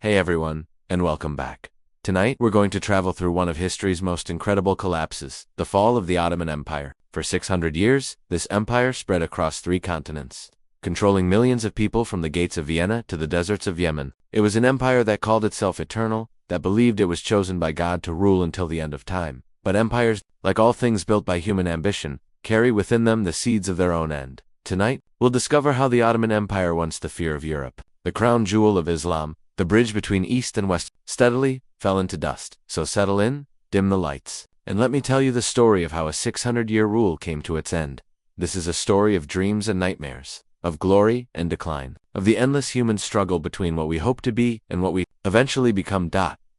Hey everyone, and welcome back. Tonight, we're going to travel through one of history's most incredible collapses, the fall of the Ottoman Empire. For 600 years, this empire spread across 3 continents, controlling millions of people from the gates of Vienna to the deserts of Yemen. It was an empire that called itself eternal, that believed it was chosen by God to rule until the end of time. But empires, like all things built by human ambition, carry within them the seeds of their own end. Tonight, we'll discover how the Ottoman Empire, once the fear of Europe, the crown jewel of Islam, the bridge between East and West, steadily fell into dust. So settle in, dim the lights, and let me tell you the story of how a 600-year rule came to its end. This is a story of dreams and nightmares, of glory and decline, of the endless human struggle between what we hope to be and what we eventually become.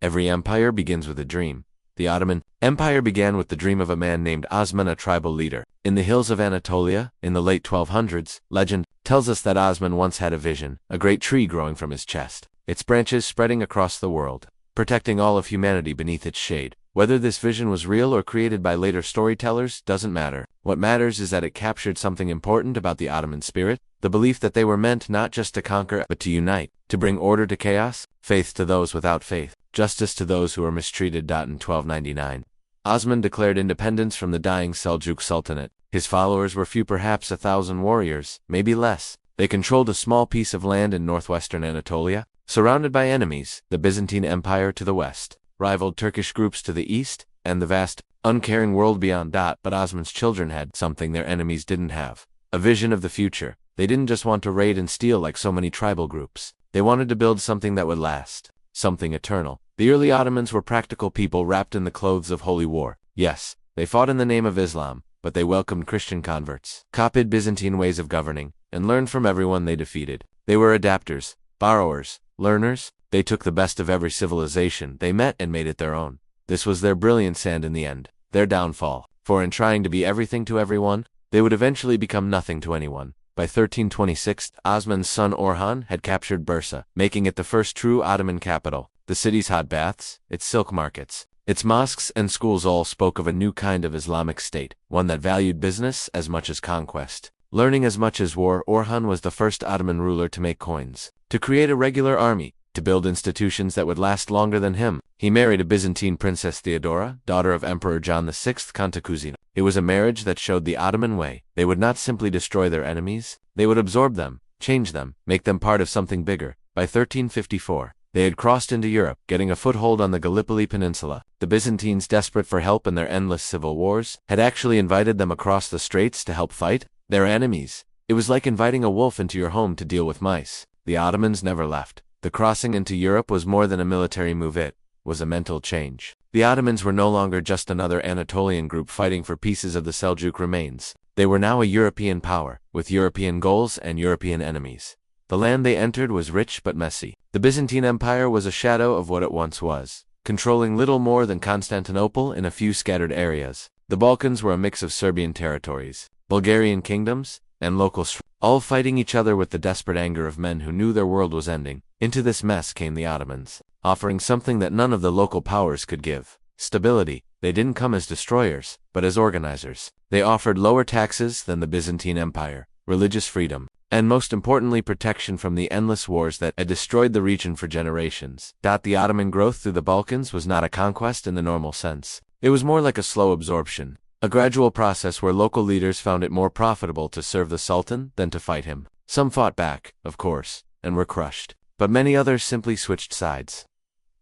Every empire begins with a dream. The Ottoman Empire began with the dream of a man named Osman, a tribal leader. In the hills of Anatolia, in the late 1200s, legend tells us that Osman once had a vision, a great tree growing from his chest, its branches spreading across the world, protecting all of humanity beneath its shade. Whether this vision was real or created by later storytellers doesn't matter. What matters is that it captured something important about the Ottoman spirit, the belief that they were meant not just to conquer but to unite, to bring order to chaos, faith to those without faith, justice to those who were mistreated. In 1299, Osman declared independence from the dying Seljuk Sultanate. His followers were few, perhaps 1,000 warriors, maybe less. They controlled a small piece of land in northwestern Anatolia, surrounded by enemies, the Byzantine Empire to the west, rivaled Turkish groups to the east, and the vast, uncaring world beyond. But Osman's children had something their enemies didn't have: a vision of the future. They didn't just want to raid and steal like so many tribal groups. They wanted to build something that would last, something eternal. The early Ottomans were practical people wrapped in the clothes of holy war. Yes, they fought in the name of Islam, but they welcomed Christian converts, copied Byzantine ways of governing, and learned from everyone they defeated. They were adapters, borrowers, learners. They took the best of every civilization they met and made it their own. This was their brilliance and, in the end, their downfall. For in trying to be everything to everyone, they would eventually become nothing to anyone. By 1326, Osman's son Orhan had captured Bursa, making it the first true Ottoman capital. The city's hot baths, its silk markets, its mosques and schools all spoke of a new kind of Islamic state, one that valued business as much as conquest, learning as much as war. Orhan was the first Ottoman ruler to make coins, to create a regular army, to build institutions that would last longer than him. He married a Byzantine princess, Theodora, daughter of Emperor John VI Cantacuzino. It was a marriage that showed the Ottoman way. They would not simply destroy their enemies, they would absorb them, change them, make them part of something bigger. By 1354, they had crossed into Europe, getting a foothold on the Gallipoli Peninsula. The Byzantines, desperate for help in their endless civil wars, had actually invited them across the straits to help fight their enemies. It was like inviting a wolf into your home to deal with mice. The Ottomans never left. The crossing into Europe was more than a military move, it was a mental change. The Ottomans were no longer just another Anatolian group fighting for pieces of the Seljuk remains. They were now a European power, with European goals and European enemies. The land they entered was rich but messy. The Byzantine Empire was a shadow of what it once was, controlling little more than Constantinople in a few scattered areas. The Balkans were a mix of Serbian territories, Bulgarian kingdoms, and locals, all fighting each other with the desperate anger of men who knew their world was ending. Into this mess came the Ottomans, offering something that none of the local powers could give: stability. They didn't come as destroyers, but as organizers. They offered lower taxes than the Byzantine Empire, religious freedom, and most importantly, protection from the endless wars that had destroyed the region for generations. The Ottoman growth through the Balkans was not a conquest in the normal sense. It was more like a slow absorption, a gradual process where local leaders found it more profitable to serve the Sultan than to fight him. Some fought back, of course, and were crushed, but many others simply switched sides,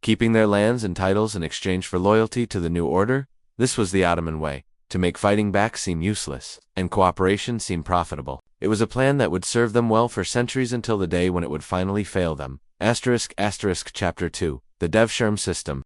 keeping their lands and titles in exchange for loyalty to the new order. This was the Ottoman way, to make fighting back seem useless, and cooperation seem profitable. It was a plan that would serve them well for centuries until the day when it would finally fail them. Chapter 2. The Devshirme System.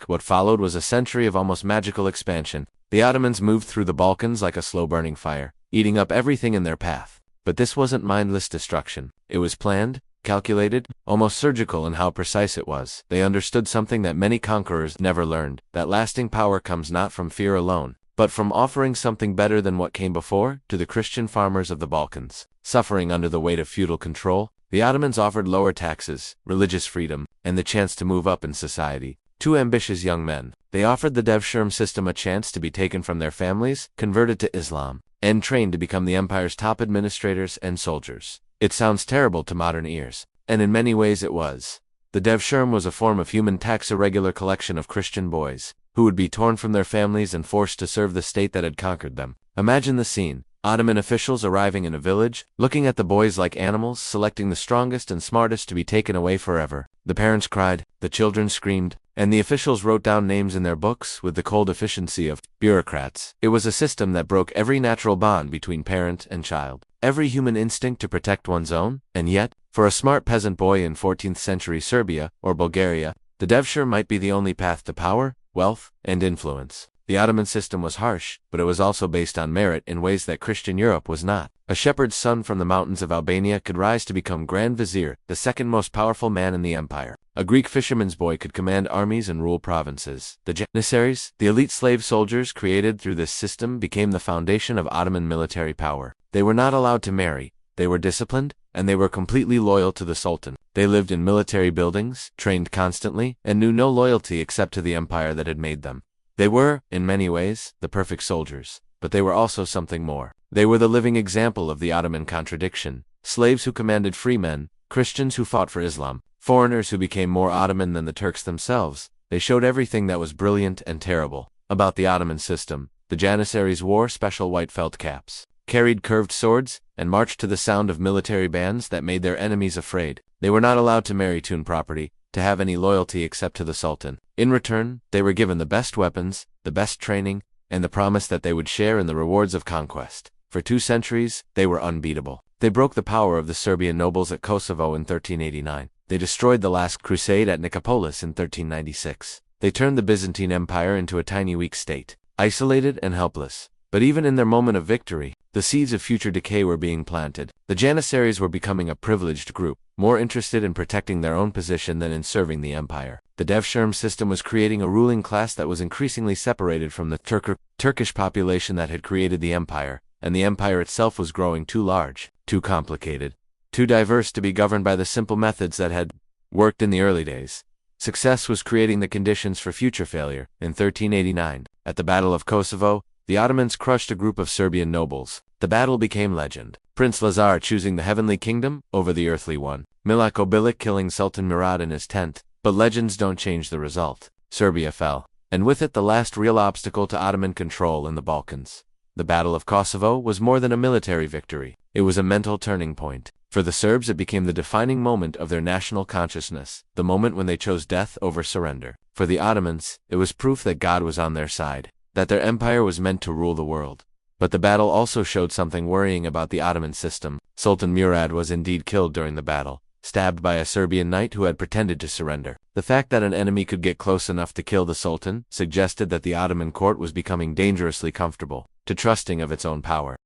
What followed was a century of almost magical expansion. The Ottomans moved through the Balkans like a slow-burning fire, eating up everything in their path. But this wasn't mindless destruction. It was planned, calculated, almost surgical in how precise it was. They understood something that many conquerors never learned: that lasting power comes not from fear alone, but from offering something better than what came before. To the Christian farmers of the Balkans, suffering under the weight of feudal control, the Ottomans offered lower taxes, religious freedom, and the chance to move up in society. To ambitious young men, they offered the Devshirme system, a chance to be taken from their families, converted to Islam, and trained to become the empire's top administrators and soldiers. It sounds terrible to modern ears, and in many ways it was. The devshirme was a form of human tax, a regular collection of Christian boys, who would be torn from their families and forced to serve the state that had conquered them. Imagine the scene. Ottoman officials arriving in a village, looking at the boys like animals, selecting the strongest and smartest to be taken away forever. The parents cried, the children screamed, and the officials wrote down names in their books with the cold efficiency of bureaucrats. It was a system that broke every natural bond between parent and child, every human instinct to protect one's own, and yet, for a smart peasant boy in 14th century Serbia or Bulgaria, the devshirme might be the only path to power, wealth, and influence. The Ottoman system was harsh, but it was also based on merit in ways that Christian Europe was not. A shepherd's son from the mountains of Albania could rise to become Grand Vizier, the second most powerful man in the empire. A Greek fisherman's boy could command armies and rule provinces. The janissaries, the elite slave soldiers created through this system, became the foundation of Ottoman military power. They were not allowed to marry, they were disciplined, and they were completely loyal to the Sultan. They lived in military buildings, trained constantly, and knew no loyalty except to the empire that had made them. They were, in many ways, the perfect soldiers, but they were also something more. They were the living example of the Ottoman contradiction. Slaves who commanded free men, Christians who fought for Islam, foreigners who became more Ottoman than the Turks themselves. They showed everything that was brilliant and terrible about the Ottoman system. The janissaries wore special white felt caps, carried curved swords, and marched to the sound of military bands that made their enemies afraid. They were not allowed to marry tune property, to have any loyalty except to the Sultan. In return, they were given the best weapons, the best training, and the promise that they would share in the rewards of conquest. For 2 centuries, they were unbeatable. They broke the power of the Serbian nobles at Kosovo in 1389. They destroyed the last crusade at Nicopolis in 1396. They turned the Byzantine Empire into a tiny weak state, isolated and helpless. But even in their moment of victory, the seeds of future decay were being planted. The janissaries were becoming a privileged group, more interested in protecting their own position than in serving the empire. The devshirme system was creating a ruling class that was increasingly separated from the Turkish population that had created the empire, and the empire itself was growing too large, too complicated, too diverse to be governed by the simple methods that had worked in the early days. Success was creating the conditions for future failure. In 1389, at the Battle of Kosovo, the Ottomans crushed a group of Serbian nobles. The battle became legend. Prince Lazar choosing the heavenly kingdom over the earthly one. Milako Bilic killing Sultan Murad in his tent. But legends don't change the result. Serbia fell, and with it the last real obstacle to Ottoman control in the Balkans. The Battle of Kosovo was more than a military victory. It was a mental turning point. For the Serbs it became the defining moment of their national consciousness, the moment when they chose death over surrender. For the Ottomans, it was proof that God was on their side, that their empire was meant to rule the world. But the battle also showed something worrying about the Ottoman system. Sultan Murad was indeed killed during the battle, stabbed by a Serbian knight who had pretended to surrender. The fact that an enemy could get close enough to kill the Sultan suggested that the Ottoman court was becoming dangerously comfortable, too trusting of its own power.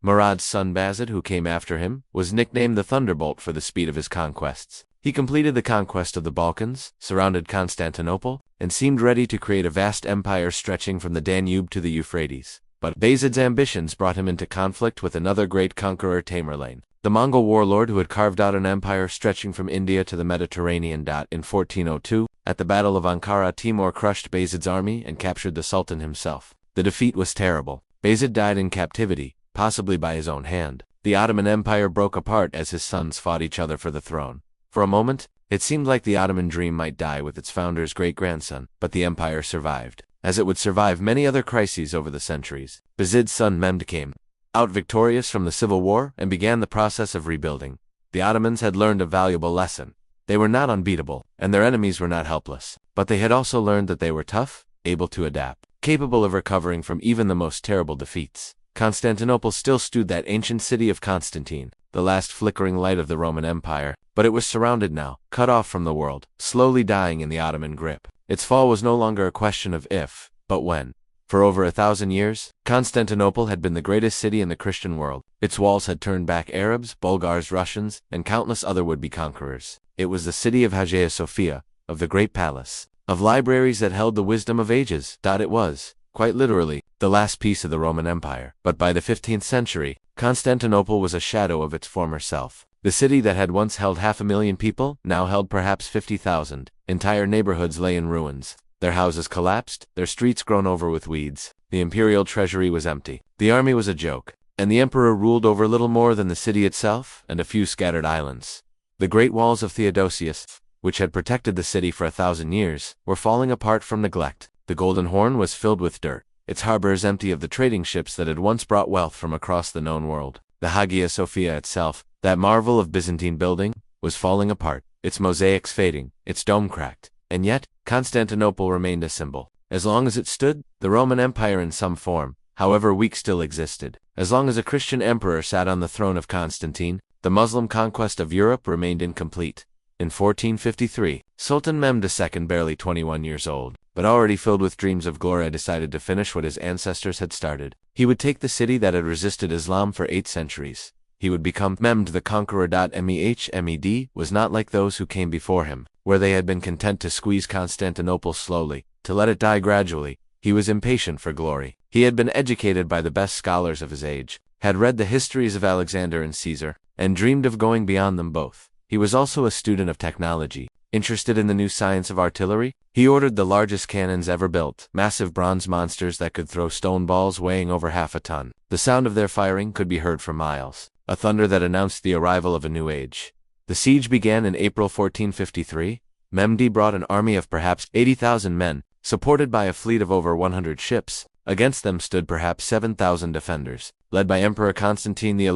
Murad's son Bayezid, who came after him, was nicknamed the Thunderbolt for the speed of his conquests. He completed the conquest of the Balkans, surrounded Constantinople, and seemed ready to create a vast empire stretching from the Danube to the Euphrates. But Bayezid's ambitions brought him into conflict with another great conqueror, Tamerlane, the Mongol warlord who had carved out an empire stretching from India to the Mediterranean. In 1402, at the Battle of Ankara, Timur crushed Bayezid's army and captured the Sultan himself. The defeat was terrible. Bayezid died in captivity, possibly by his own hand. The Ottoman Empire broke apart as his sons fought each other for the throne. For a moment, it seemed like the Ottoman dream might die with its founder's great-grandson, but the empire survived, as it would survive many other crises over the centuries. Bayezid's son Mehmed came out victorious from the civil war and began the process of rebuilding. The Ottomans had learned a valuable lesson. They were not unbeatable, and their enemies were not helpless, but they had also learned that they were tough, able to adapt, capable of recovering from even the most terrible defeats. Constantinople still stood, that ancient city of Constantine, the last flickering light of the Roman Empire, but it was surrounded now, cut off from the world, slowly dying in the Ottoman grip. Its fall was no longer a question of if, but when. For over 1,000 years, Constantinople had been the greatest city in the Christian world. Its walls had turned back Arabs, Bulgars, Russians, and countless other would-be conquerors. It was the city of Hagia Sophia, of the great palace, of libraries that held the wisdom of ages. It was, quite literally, the last piece of the Roman Empire. But by the 15th century, Constantinople was a shadow of its former self. The city that had once held 500,000 people now held perhaps 50,000. Entire neighborhoods lay in ruins, their houses collapsed, their streets grown over with weeds. The imperial treasury was empty. The army was a joke, and the emperor ruled over little more than the city itself and a few scattered islands. The great walls of Theodosius, which had protected the city for 1,000 years, were falling apart from neglect. The Golden Horn was filled with dirt, its harbors empty of the trading ships that had once brought wealth from across the known world. The Hagia Sophia itself, that marvel of Byzantine building, was falling apart, its mosaics fading, its dome cracked. And yet, Constantinople remained a symbol. As long as it stood, the Roman Empire in some form, however weak, still existed. As long as a Christian emperor sat on the throne of Constantine, the Muslim conquest of Europe remained incomplete. In 1453, Sultan Mehmed II, barely 21 years old, but already filled with dreams of glory, decided to finish what his ancestors had started. He would take the city that had resisted Islam for 8 centuries. He would become Mehmed the Conqueror. Mehmed was not like those who came before him, where they had been content to squeeze Constantinople slowly, to let it die gradually. He was impatient for glory. He had been educated by the best scholars of his age, had read the histories of Alexander and Caesar, and dreamed of going beyond them both. He was also a student of technology, interested in the new science of artillery. He ordered the largest cannons ever built, massive bronze monsters that could throw stone balls weighing over half a ton. The sound of their firing could be heard for miles, a thunder that announced the arrival of a new age. The siege began in April 1453. Mehmed brought an army of perhaps 80,000 men, supported by a fleet of over 100 ships. Against them stood perhaps 7,000 defenders, led by Emperor Constantine XI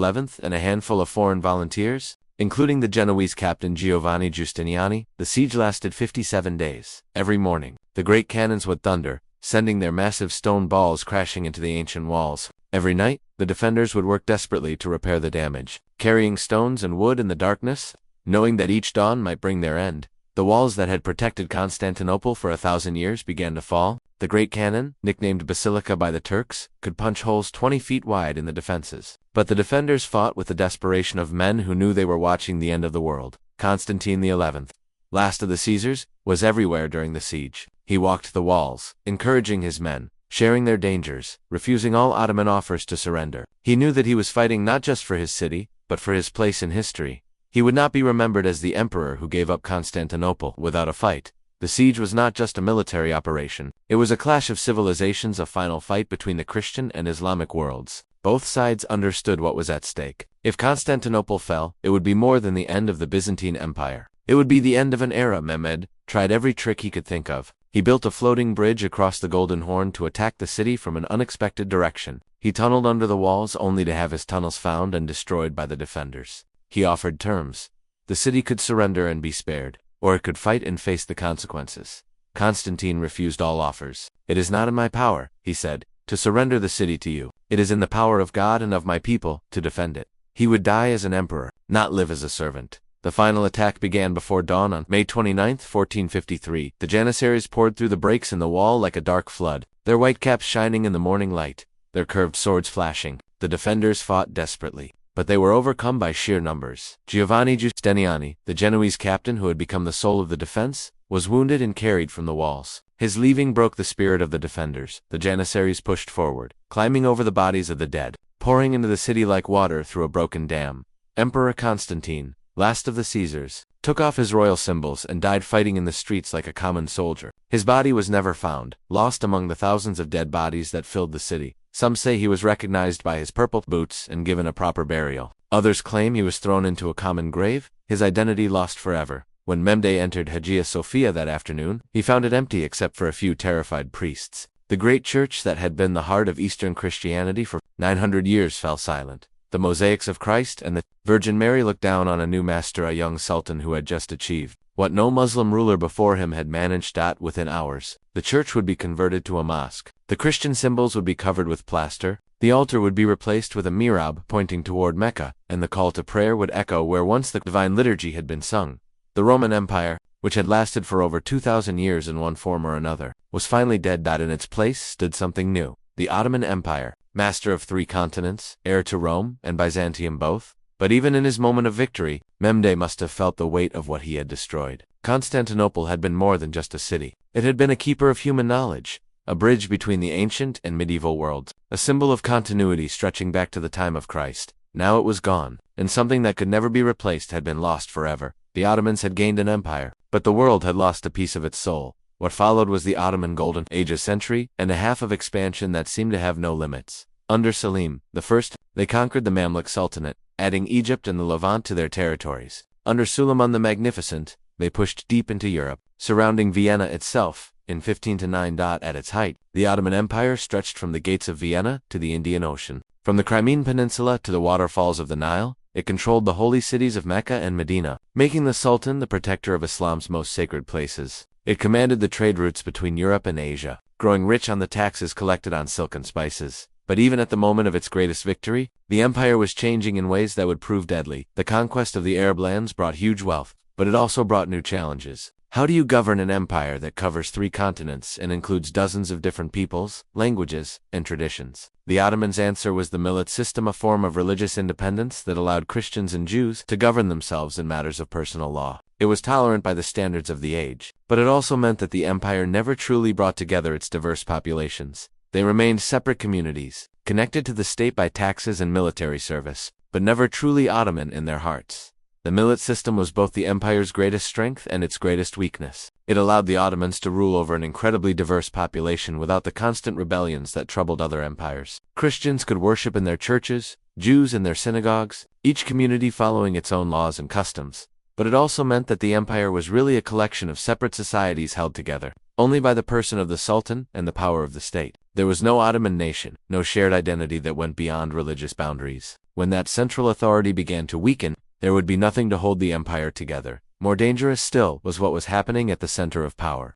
and a handful of foreign volunteers, including the Genoese captain Giovanni Giustiniani. The siege lasted 57 days. Every morning, the great cannons would thunder, sending their massive stone balls crashing into the ancient walls. Every night, the defenders would work desperately to repair the damage, carrying stones and wood in the darkness, knowing that each dawn might bring their end. The walls that had protected Constantinople for 1,000 years began to fall. The great cannon, nicknamed Basilica by the Turks, could punch holes 20 feet wide in the defenses. But the defenders fought with the desperation of men who knew they were watching the end of the world. Constantine XI, last of the Caesars, was everywhere during the siege. He walked the walls, encouraging his men, sharing their dangers, refusing all Ottoman offers to surrender. He knew that he was fighting not just for his city, but for his place in history. He would not be remembered as the emperor who gave up Constantinople without a fight. The siege was not just a military operation. It was a clash of civilizations, a final fight between the Christian and Islamic worlds. Both sides understood what was at stake. If Constantinople fell, it would be more than the end of the Byzantine Empire. It would be the end of an era. Mehmed tried every trick he could think of. He built a floating bridge across the Golden Horn to attack the city from an unexpected direction. He tunneled under the walls only to have his tunnels found and destroyed by the defenders. He offered terms. The city could surrender and be spared, or it could fight and face the consequences. Constantine refused all offers. "It is not in my power," he said, "to surrender the city to you. It is in the power of God and of my people to defend it." He would die as an emperor, not live as a servant. The final attack began before dawn on May 29, 1453. The Janissaries poured through the breaks in the wall like a dark flood, their white caps shining in the morning light, their curved swords flashing. The defenders fought desperately, but they were overcome by sheer numbers. Giovanni Giustiniani, the Genoese captain who had become the soul of the defense, was wounded and carried from the walls. His leaving broke the spirit of the defenders. The Janissaries pushed forward, climbing over the bodies of the dead, pouring into the city like water through a broken dam. Emperor Constantine, last of the Caesars, took off his royal symbols and died fighting in the streets like a common soldier. His body was never found, lost among the thousands of dead bodies that filled the city. Some say he was recognized by his purple boots and given a proper burial. Others claim he was thrown into a common grave, his identity lost forever. When Mehmed entered Hagia Sophia that afternoon, he found it empty except for a few terrified priests. The great church that had been the heart of Eastern Christianity for 900 years fell silent. The mosaics of Christ and the Virgin Mary looked down on a new master, a young sultan who had just achieved what no Muslim ruler before him had managed. Within hours, the church would be converted to a mosque. The Christian symbols would be covered with plaster, the altar would be replaced with a mihrab pointing toward Mecca, and the call to prayer would echo where once the divine liturgy had been sung. The Roman Empire, which had lasted for over 2,000 years in one form or another, was finally dead. In its place stood something new, the Ottoman Empire, master of 3 continents, heir to Rome and Byzantium both. But even in his moment of victory, Mehmed must have felt the weight of what he had destroyed. Constantinople had been more than just a city. It had been a keeper of human knowledge, a bridge between the ancient and medieval worlds, a symbol of continuity stretching back to the time of Christ. Now it was gone, and something that could never be replaced had been lost forever. The Ottomans had gained an empire, but the world had lost a piece of its soul. What followed was the Ottoman Golden Age, a century and a half of expansion that seemed to have no limits. Under Selim I, they conquered the Mamluk Sultanate, adding Egypt and the Levant to their territories. Under Suleiman the Magnificent, they pushed deep into Europe, surrounding Vienna itself. In 1509, at its height, the Ottoman Empire stretched from the gates of Vienna to the Indian Ocean. From the Crimean Peninsula to the waterfalls of the Nile, it controlled the holy cities of Mecca and Medina, making the Sultan the protector of Islam's most sacred places. It commanded the trade routes between Europe and Asia, growing rich on the taxes collected on silk and spices. But even at the moment of its greatest victory, the empire was changing in ways that would prove deadly. The conquest of the Arab lands brought huge wealth, but it also brought new challenges. How do you govern an empire that covers 3 continents and includes dozens of different peoples, languages, and traditions? The Ottomans' answer was the millet system, a form of religious independence that allowed Christians and Jews to govern themselves in matters of personal law. It was tolerant by the standards of the age, but it also meant that the empire never truly brought together its diverse populations. They remained separate communities, connected to the state by taxes and military service, but never truly Ottoman in their hearts. The millet system was both the empire's greatest strength and its greatest weakness. It allowed the Ottomans to rule over an incredibly diverse population without the constant rebellions that troubled other empires. Christians could worship in their churches, Jews in their synagogues, each community following its own laws and customs. But it also meant that the empire was really a collection of separate societies held together only by the person of the Sultan and the power of the state. There was no Ottoman nation, no shared identity that went beyond religious boundaries. When that central authority began to weaken, there would be nothing to hold the empire together. More dangerous still was what was happening at the center of power.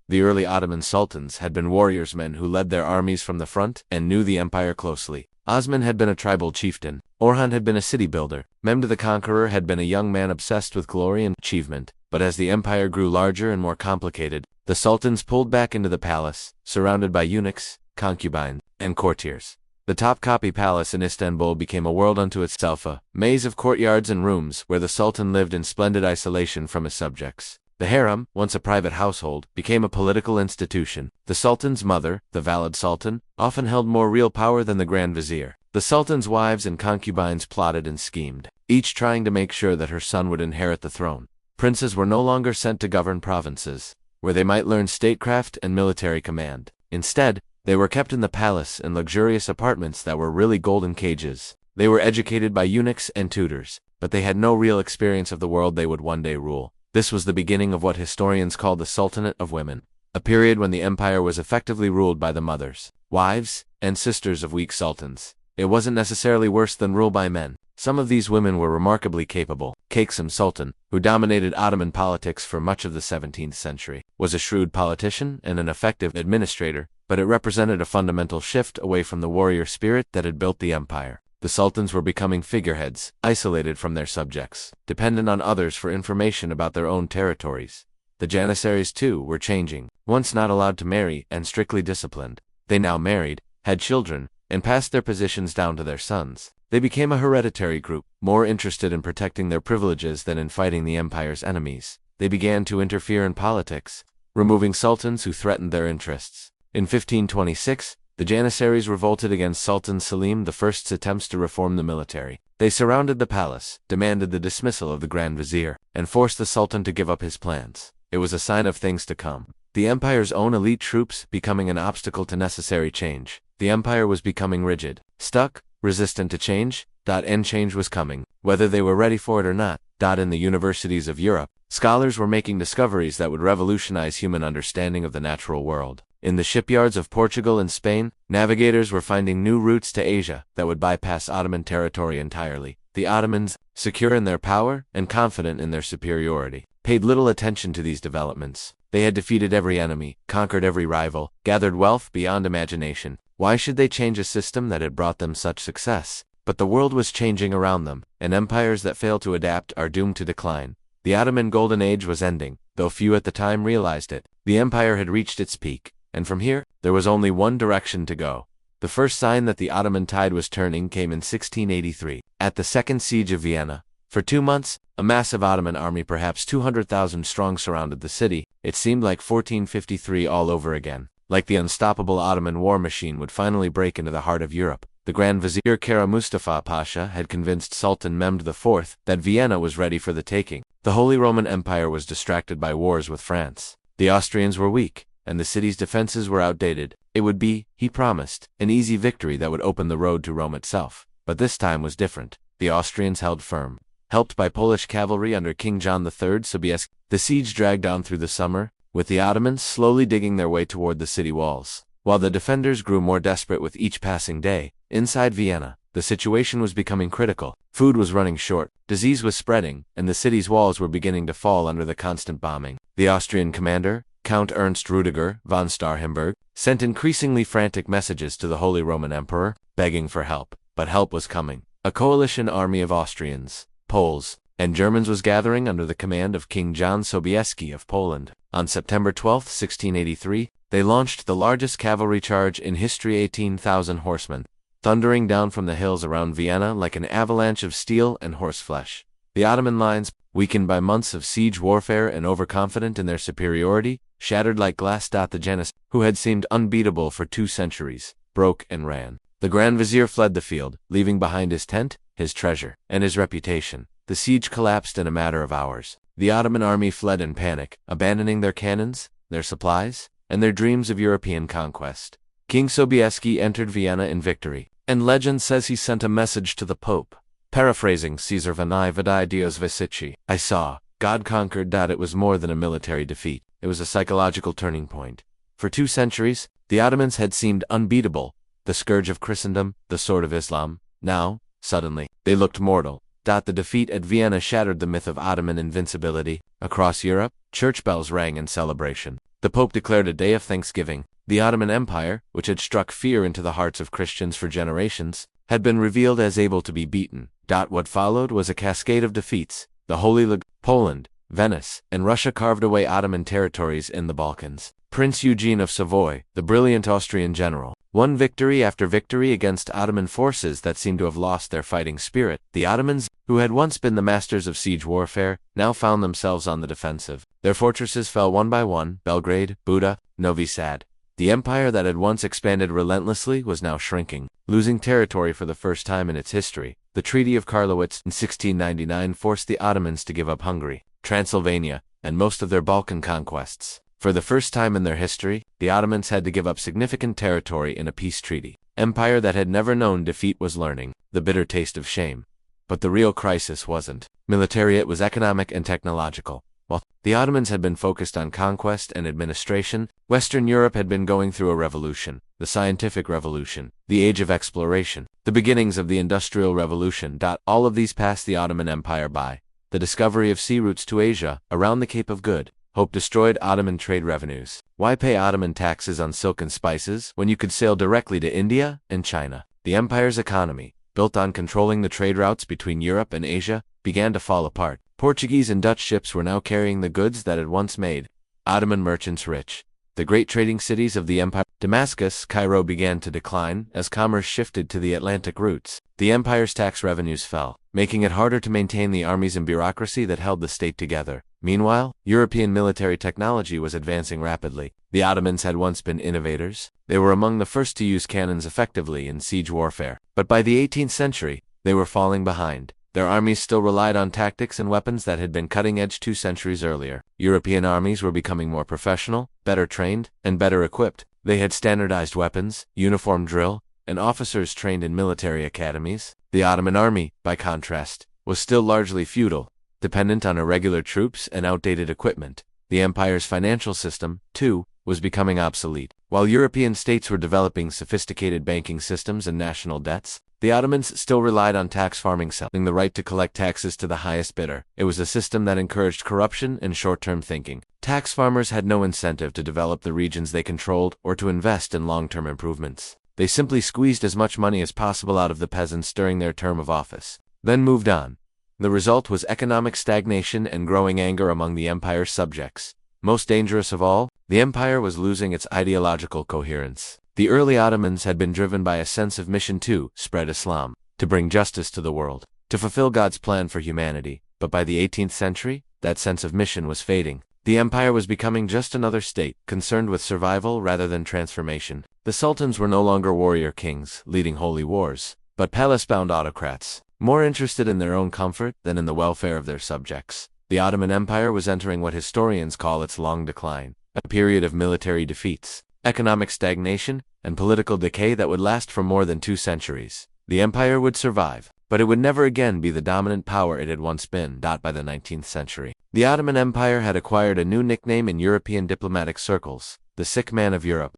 The early Ottoman sultans had been warriorsmen who led their armies from the front and knew the empire closely. Osman had been a tribal chieftain. Orhan had been a city builder. Mehmed the Conqueror had been a young man obsessed with glory and achievement. But as the empire grew larger and more complicated, the sultans pulled back into the palace, surrounded by eunuchs, concubines, and courtiers. The Topkapi Palace in Istanbul became a world unto itself, a maze of courtyards and rooms where the sultan lived in splendid isolation from his subjects. The harem, once a private household, became a political institution. The sultan's mother, the valid sultan, often held more real power than the grand vizier. The sultan's wives and concubines plotted and schemed, each trying to make sure that her son would inherit the throne. Princes were no longer sent to govern provinces, where they might learn statecraft and military command. Instead, they were kept in the palace in luxurious apartments that were really golden cages. They were educated by eunuchs and tutors, but they had no real experience of the world they would one day rule. This was the beginning of what historians call the Sultanate of Women, a period when the empire was effectively ruled by the mothers, wives, and sisters of weak sultans. It wasn't necessarily worse than rule by men. Some of these women were remarkably capable. Kaksım Sultan, who dominated Ottoman politics for much of the 17th century, was a shrewd politician and an effective administrator, but it represented a fundamental shift away from the warrior spirit that had built the empire. The sultans were becoming figureheads, isolated from their subjects, dependent on others for information about their own territories. The janissaries, too, were changing. Once not allowed to marry and strictly disciplined, they now married, had children, and passed their positions down to their sons. They became a hereditary group, more interested in protecting their privileges than in fighting the empire's enemies. They began to interfere in politics, removing sultans who threatened their interests. In 1526, the janissaries revolted against Sultan Selim I's attempts to reform the military. They surrounded the palace, demanded the dismissal of the Grand Vizier, and forced the Sultan to give up his plans. It was a sign of things to come. The empire's own elite troops becoming an obstacle to necessary change. The empire was becoming rigid, stuck, resistant to change, and change was coming, whether they were ready for it or not. In the universities of Europe, scholars were making discoveries that would revolutionize human understanding of the natural world. In the shipyards of Portugal and Spain, navigators were finding new routes to Asia that would bypass Ottoman territory entirely. The Ottomans, secure in their power and confident in their superiority, paid little attention to these developments. They had defeated every enemy, conquered every rival, gathered wealth beyond imagination. Why should they change a system that had brought them such success? But the world was changing around them, and empires that fail to adapt are doomed to decline. The Ottoman Golden Age was ending, though few at the time realized it. The empire had reached its peak, and from here, there was only one direction to go. The first sign that the Ottoman tide was turning came in 1683, at the Second Siege of Vienna. For 2 months, a massive Ottoman army, perhaps 200,000 strong, surrounded the city. It seemed like 1453 all over again. Like the unstoppable Ottoman war machine would finally break into the heart of Europe. The Grand Vizier Kara Mustafa Pasha had convinced Sultan Mehmed IV that Vienna was ready for the taking. The Holy Roman Empire was distracted by wars with France. The Austrians were weak, and the city's defenses were outdated. It would be, he promised, an easy victory that would open the road to Rome itself. But this time was different. The Austrians held firm. helped by Polish cavalry under King John III Sobieski. The siege dragged on through the summer, with the Ottomans slowly digging their way toward the city walls. While the defenders grew more desperate with each passing day, inside Vienna, the situation was becoming critical. Food was running short, disease was spreading, and the city's walls were beginning to fall under the constant bombing. The Austrian commander, Count Ernst Rudiger von Starhemberg, sent increasingly frantic messages to the Holy Roman Emperor, begging for help. But help was coming. A coalition army of Austrians, Poles, and Germans was gathering under the command of King John Sobieski of Poland. On September 12, 1683, they launched the largest cavalry charge in history. 18,000 horsemen, thundering down from the hills around Vienna like an avalanche of steel and horseflesh. The Ottoman lines, weakened by months of siege warfare and overconfident in their superiority, shattered like glass. The Janissary, who had seemed unbeatable for 2 centuries, broke and ran. The Grand Vizier fled the field, leaving behind his tent, his treasure, and his reputation. The siege collapsed in a matter of hours. The Ottoman army fled in panic, abandoning their cannons, their supplies, and their dreams of European conquest. King Sobieski entered Vienna in victory, and legend says he sent a message to the Pope. Paraphrasing Caesar Vani Vidi Dios Vicici, I saw, God conquered. It was more than a military defeat. It was a psychological turning point. For 2 centuries, the Ottomans had seemed unbeatable, the scourge of Christendom, the sword of Islam. Now, suddenly, they looked mortal. The defeat at Vienna shattered the myth of Ottoman invincibility. Across Europe, church bells rang in celebration. The Pope declared a day of thanksgiving. The Ottoman Empire, which had struck fear into the hearts of Christians for generations, had been revealed as able to be beaten. What followed was a cascade of defeats. The Holy League, Poland, Venice, and Russia carved away Ottoman territories in the Balkans. Prince Eugene of Savoy, the brilliant Austrian general, won victory after victory against Ottoman forces that seemed to have lost their fighting spirit. The Ottomans, who had once been the masters of siege warfare, now found themselves on the defensive. Their fortresses fell one by one: Belgrade, Buda, Novi Sad. The empire that had once expanded relentlessly was now shrinking, losing territory for the first time in its history. The Treaty of Karlowitz in 1699 forced the Ottomans to give up Hungary, Transylvania, and most of their Balkan conquests. For the first time in their history, the Ottomans had to give up significant territory in a peace treaty. Empire that had never known defeat was learning the bitter taste of shame. But the real crisis wasn't military, it was economic and technological. While the Ottomans had been focused on conquest and administration, Western Europe had been going through a revolution, the scientific revolution, the age of exploration, the beginnings of the Industrial Revolution. All of these passed the Ottoman Empire by. The discovery of sea routes to Asia, around the Cape of Good Hope, destroyed Ottoman trade revenues. Why pay Ottoman taxes on silk and spices when you could sail directly to India and China? The empire's economy, built on controlling the trade routes between Europe and Asia, began to fall apart. Portuguese and Dutch ships were now carrying the goods that had once made Ottoman merchants rich. The great trading cities of the empire, Damascus, Cairo, began to decline as commerce shifted to the Atlantic routes. The empire's tax revenues fell, making it harder to maintain the armies and bureaucracy that held the state together. Meanwhile, European military technology was advancing rapidly. The Ottomans had once been innovators. They were among the first to use cannons effectively in siege warfare. But by the 18th century, they were falling behind. Their armies still relied on tactics and weapons that had been cutting-edge 2 centuries earlier. European armies were becoming more professional, better trained, and better equipped. They had standardized weapons, uniform drill, and officers trained in military academies. The Ottoman army, by contrast, was still largely feudal, dependent on irregular troops and outdated equipment. The empire's financial system, too, was becoming obsolete. While European states were developing sophisticated banking systems and national debts, the Ottomans still relied on tax farming, selling the right to collect taxes to the highest bidder. It was a system that encouraged corruption and short-term thinking. Tax farmers had no incentive to develop the regions they controlled or to invest in long-term improvements. They simply squeezed as much money as possible out of the peasants during their term of office, then moved on. The result was economic stagnation and growing anger among the empire's subjects. Most dangerous of all, the empire was losing its ideological coherence. The early Ottomans had been driven by a sense of mission to spread Islam, to bring justice to the world, to fulfill God's plan for humanity. But by the 18th century, that sense of mission was fading. The empire was becoming just another state, concerned with survival rather than transformation. The sultans were no longer warrior kings, leading holy wars, but palace-bound autocrats, more interested in their own comfort than in the welfare of their subjects. The Ottoman Empire was entering what historians call its long decline, a period of military defeats, economic stagnation, and political decay that would last for more than 2 centuries. The empire would survive, but it would never again be the dominant power it had once been. By the 19th century, the Ottoman Empire had acquired a new nickname in European diplomatic circles, the sick man of Europe.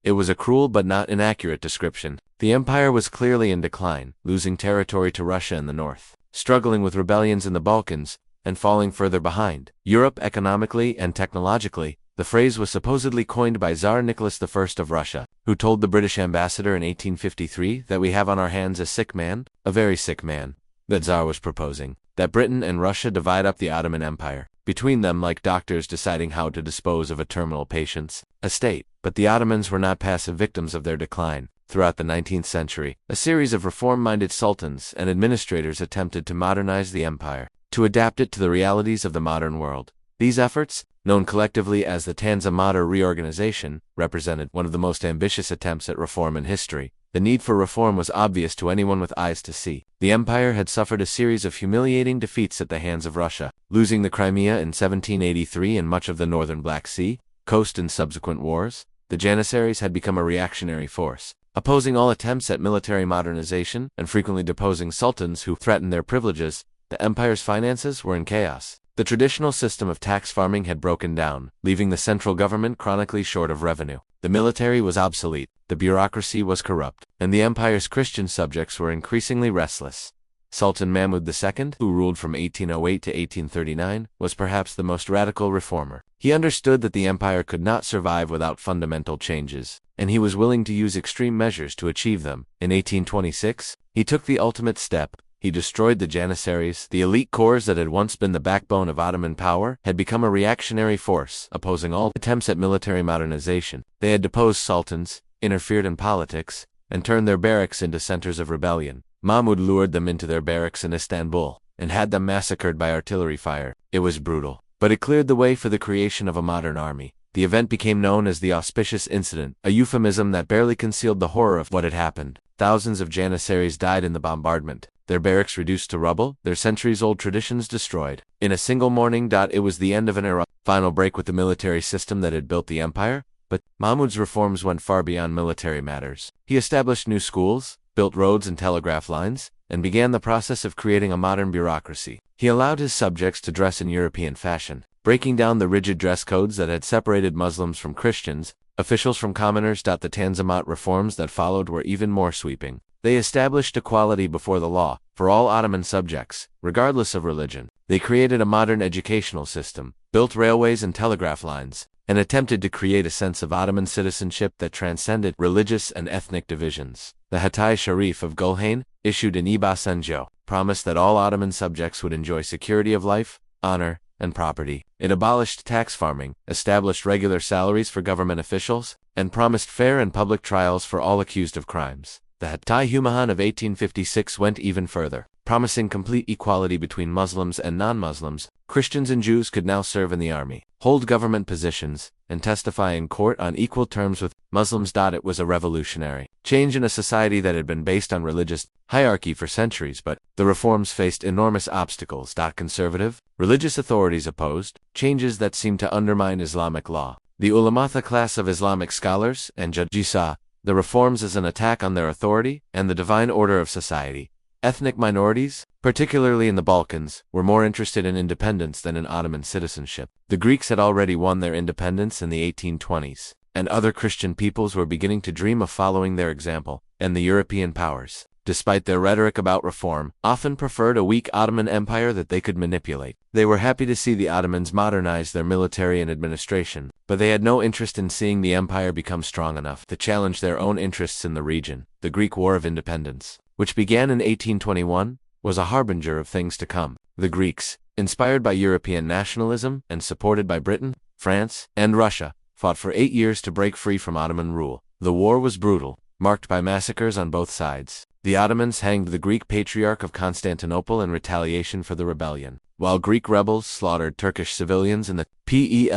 It was a cruel but not inaccurate description. The empire was clearly in decline, losing territory to Russia in the north, struggling with rebellions in the Balkans, and falling further behind Europe economically and technologically. The phrase was supposedly coined by Tsar Nicholas I of Russia, who told the British ambassador in 1853 that we have on our hands a sick man, a very sick man. The Tsar was proposing that Britain and Russia divide up the Ottoman Empire between them, like doctors deciding how to dispose of a terminal patient's estate. But the Ottomans were not passive victims of their decline. Throughout the 19th century, a series of reform-minded sultans and administrators attempted to modernize the empire, to adapt it to the realities of the modern world. These efforts, known collectively as the Tanzimat or reorganization, represented one of the most ambitious attempts at reform in history. The need for reform was obvious to anyone with eyes to see. The empire had suffered a series of humiliating defeats at the hands of Russia, losing the Crimea in 1783 and much of the northern Black Sea coast in subsequent wars. The Janissaries had become a reactionary force, opposing all attempts at military modernization and frequently deposing sultans who threatened their privileges. The empire's finances were in chaos. The traditional system of tax farming had broken down, leaving the central government chronically short of revenue. The military was obsolete, the bureaucracy was corrupt, and the empire's Christian subjects were increasingly restless. Sultan Mahmud II, who ruled from 1808 to 1839, was perhaps the most radical reformer. He understood that the empire could not survive without fundamental changes, and he was willing to use extreme measures to achieve them. In 1826, he took the ultimate step. He destroyed the Janissaries. The elite corps that had once been the backbone of Ottoman power had become a reactionary force, opposing all attempts at military modernization. They had deposed sultans, interfered in politics, and turned their barracks into centers of rebellion. Mahmud lured them into their barracks in Istanbul, and had them massacred by artillery fire. It was brutal, but it cleared the way for the creation of a modern army. The event became known as the Auspicious Incident, a euphemism that barely concealed the horror of what had happened. Thousands of Janissaries died in the bombardment, their barracks reduced to rubble, their centuries-old traditions destroyed. In a single morning. It was the end of an era, final break with the military system that had built the empire. But Mahmud's reforms went far beyond military matters. He established new schools, built roads and telegraph lines, and began the process of creating a modern bureaucracy. He allowed his subjects to dress in European fashion, breaking down the rigid dress codes that had separated Muslims from Christians, officials from commoners. The Tanzimat reforms that followed were even more sweeping. They established equality before the law for all Ottoman subjects, regardless of religion. They created a modern educational system, built railways and telegraph lines, and attempted to create a sense of Ottoman citizenship that transcended religious and ethnic divisions. The Hatay Sharif of Gulhane, issued in Obasanjo, promised that all Ottoman subjects would enjoy security of life, honor, and property. It abolished tax farming, established regular salaries for government officials, and promised fair and public trials for all accused of crimes. The Hatay Humahan of 1856 went even further, promising complete equality between Muslims and non-Muslims. Christians and Jews could now serve in the army, hold government positions, and testify in court on equal terms with Muslims. It was a revolutionary change in a society that had been based on religious hierarchy for centuries, but the reforms faced enormous obstacles. Conservative, religious authorities opposed changes that seemed to undermine Islamic law. The Ulamata class of Islamic scholars and judges saw the reforms as an attack on their authority and the divine order of society. Ethnic minorities, particularly in the Balkans, were more interested in independence than in Ottoman citizenship. The Greeks had already won their independence in the 1820s, and other Christian peoples were beginning to dream of following their example, and the European powers, despite their rhetoric about reform, often preferred a weak Ottoman Empire that they could manipulate. They were happy to see the Ottomans modernize their military and administration, but they had no interest in seeing the empire become strong enough to challenge their own interests in the region. The Greek War of Independence, which began in 1821, was a harbinger of things to come. The Greeks, inspired by European nationalism and supported by Britain, France, and Russia, fought for 8 years to break free from Ottoman rule. The war was brutal, marked by massacres on both sides. The Ottomans hanged the Greek Patriarch of Constantinople in retaliation for the rebellion, while Greek rebels slaughtered Turkish civilians in the Peloponnese.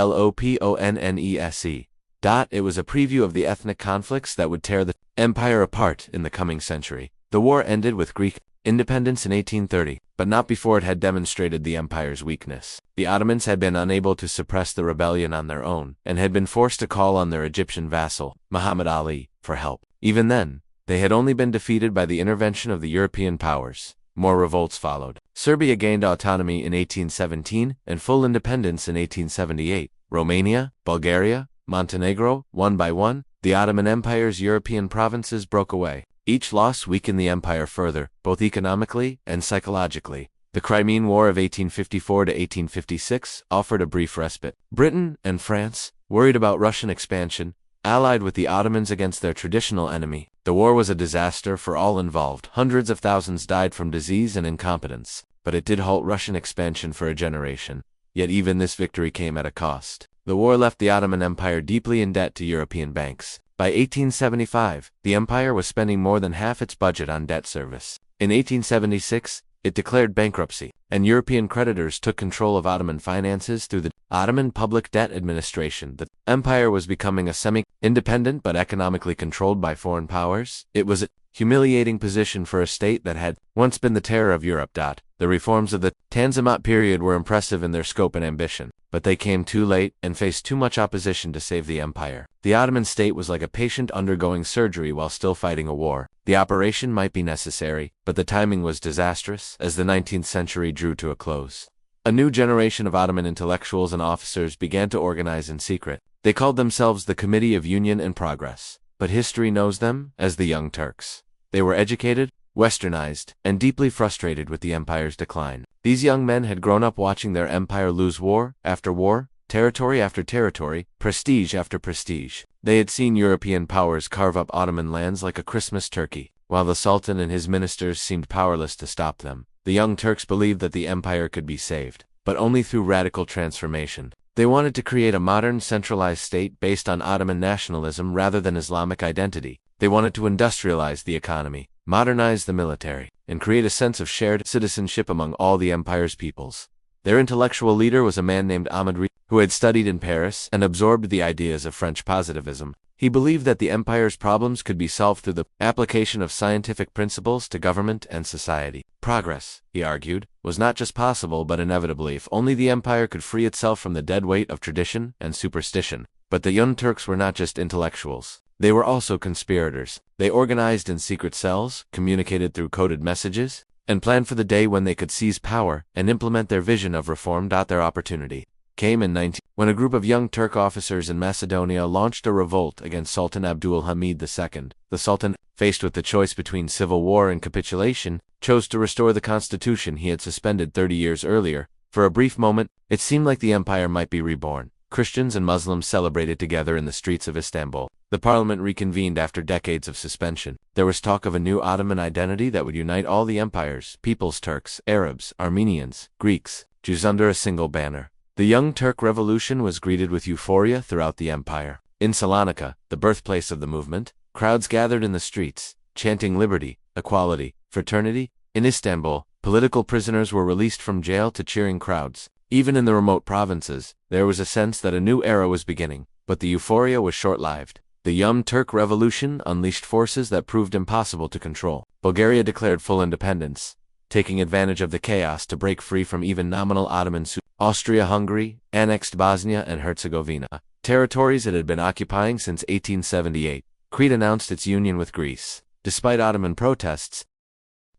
It was a preview of the ethnic conflicts that would tear the empire apart in the coming century. The war ended with Greek independence in 1830, but not before it had demonstrated the empire's weakness. The Ottomans had been unable to suppress the rebellion on their own, and had been forced to call on their Egyptian vassal, Muhammad Ali, for help. Even then, They had only been defeated by the intervention of the European powers. More revolts followed. Serbia gained autonomy in 1817 and full independence in 1878. Romania, Bulgaria, Montenegro, one by one, the Ottoman Empire's European provinces broke away. Each loss weakened the empire further, both economically and psychologically. The Crimean War of 1854 to 1856 offered a brief respite. Britain and France, worried about Russian expansion, allied with the Ottomans against their traditional enemy. The war was a disaster for all involved. Hundreds of thousands died from disease and incompetence, but it did halt Russian expansion for a generation. Yet even this victory came at a cost. The war left the Ottoman Empire deeply in debt to European banks. By 1875, the empire was spending more than half its budget on debt service. In 1876, it declared bankruptcy, and European creditors took control of Ottoman finances through the Ottoman Public Debt Administration. The empire was becoming a semi-independent but economically controlled by foreign powers. It was a humiliating position for a state that had once been the terror of Europe. The reforms of the Tanzimat period were impressive in their scope and ambition, but they came too late and faced too much opposition to save the empire. The Ottoman state was like a patient undergoing surgery while still fighting a war. The operation might be necessary, but the timing was disastrous as the 19th century drew to a close. A new generation of Ottoman intellectuals and officers began to organize in secret. They called themselves the Committee of Union and Progress, but history knows them as the Young Turks. They were educated, westernized, and deeply frustrated with the empire's decline. These young men had grown up watching their empire lose war after war, territory after territory, prestige after prestige. They had seen European powers carve up Ottoman lands like a Christmas turkey, while the Sultan and his ministers seemed powerless to stop them. The Young Turks believed that the empire could be saved, but only through radical transformation. They wanted to create a modern, centralized state based on Ottoman nationalism rather than Islamic identity. They wanted to industrialize the economy, modernize the military, and create a sense of shared citizenship among all the empire's peoples. Their intellectual leader was a man named Ahmed Rida, who had studied in Paris and absorbed the ideas of French positivism. He believed that the empire's problems could be solved through the application of scientific principles to government and society. Progress, he argued, was not just possible but inevitably if only the empire could free itself from the dead weight of tradition and superstition. But the Young Turks were not just intellectuals. They were also conspirators. They organized in secret cells, communicated through coded messages, and planned for the day when they could seize power and implement their vision of reform. Their opportunity came in 19 when a group of young Turk officers in Macedonia launched a revolt against Sultan Abdul Hamid II. The Sultan, faced with the choice between civil war and capitulation, chose to restore the constitution he had suspended 30 years earlier. For a brief moment, it seemed like the empire might be reborn. Christians and Muslims celebrated together in the streets of Istanbul. The parliament reconvened after decades of suspension. There was talk of a new Ottoman identity that would unite all the empire's peoples: Turks, Arabs, Armenians, Greeks, Jews under a single banner. The Young Turk Revolution was greeted with euphoria throughout the empire. In Salonika, the birthplace of the movement, crowds gathered in the streets, chanting liberty, equality, fraternity. In Istanbul, political prisoners were released from jail to cheering crowds. Even in the remote provinces, there was a sense that a new era was beginning, but the euphoria was short-lived. The Young Turk Revolution unleashed forces that proved impossible to control. Bulgaria declared full independence, taking advantage of the chaos to break free from even nominal Ottoman supervision. Austria-Hungary annexed Bosnia and Herzegovina, territories it had been occupying since 1878. Crete announced its union with Greece. Despite Ottoman protests,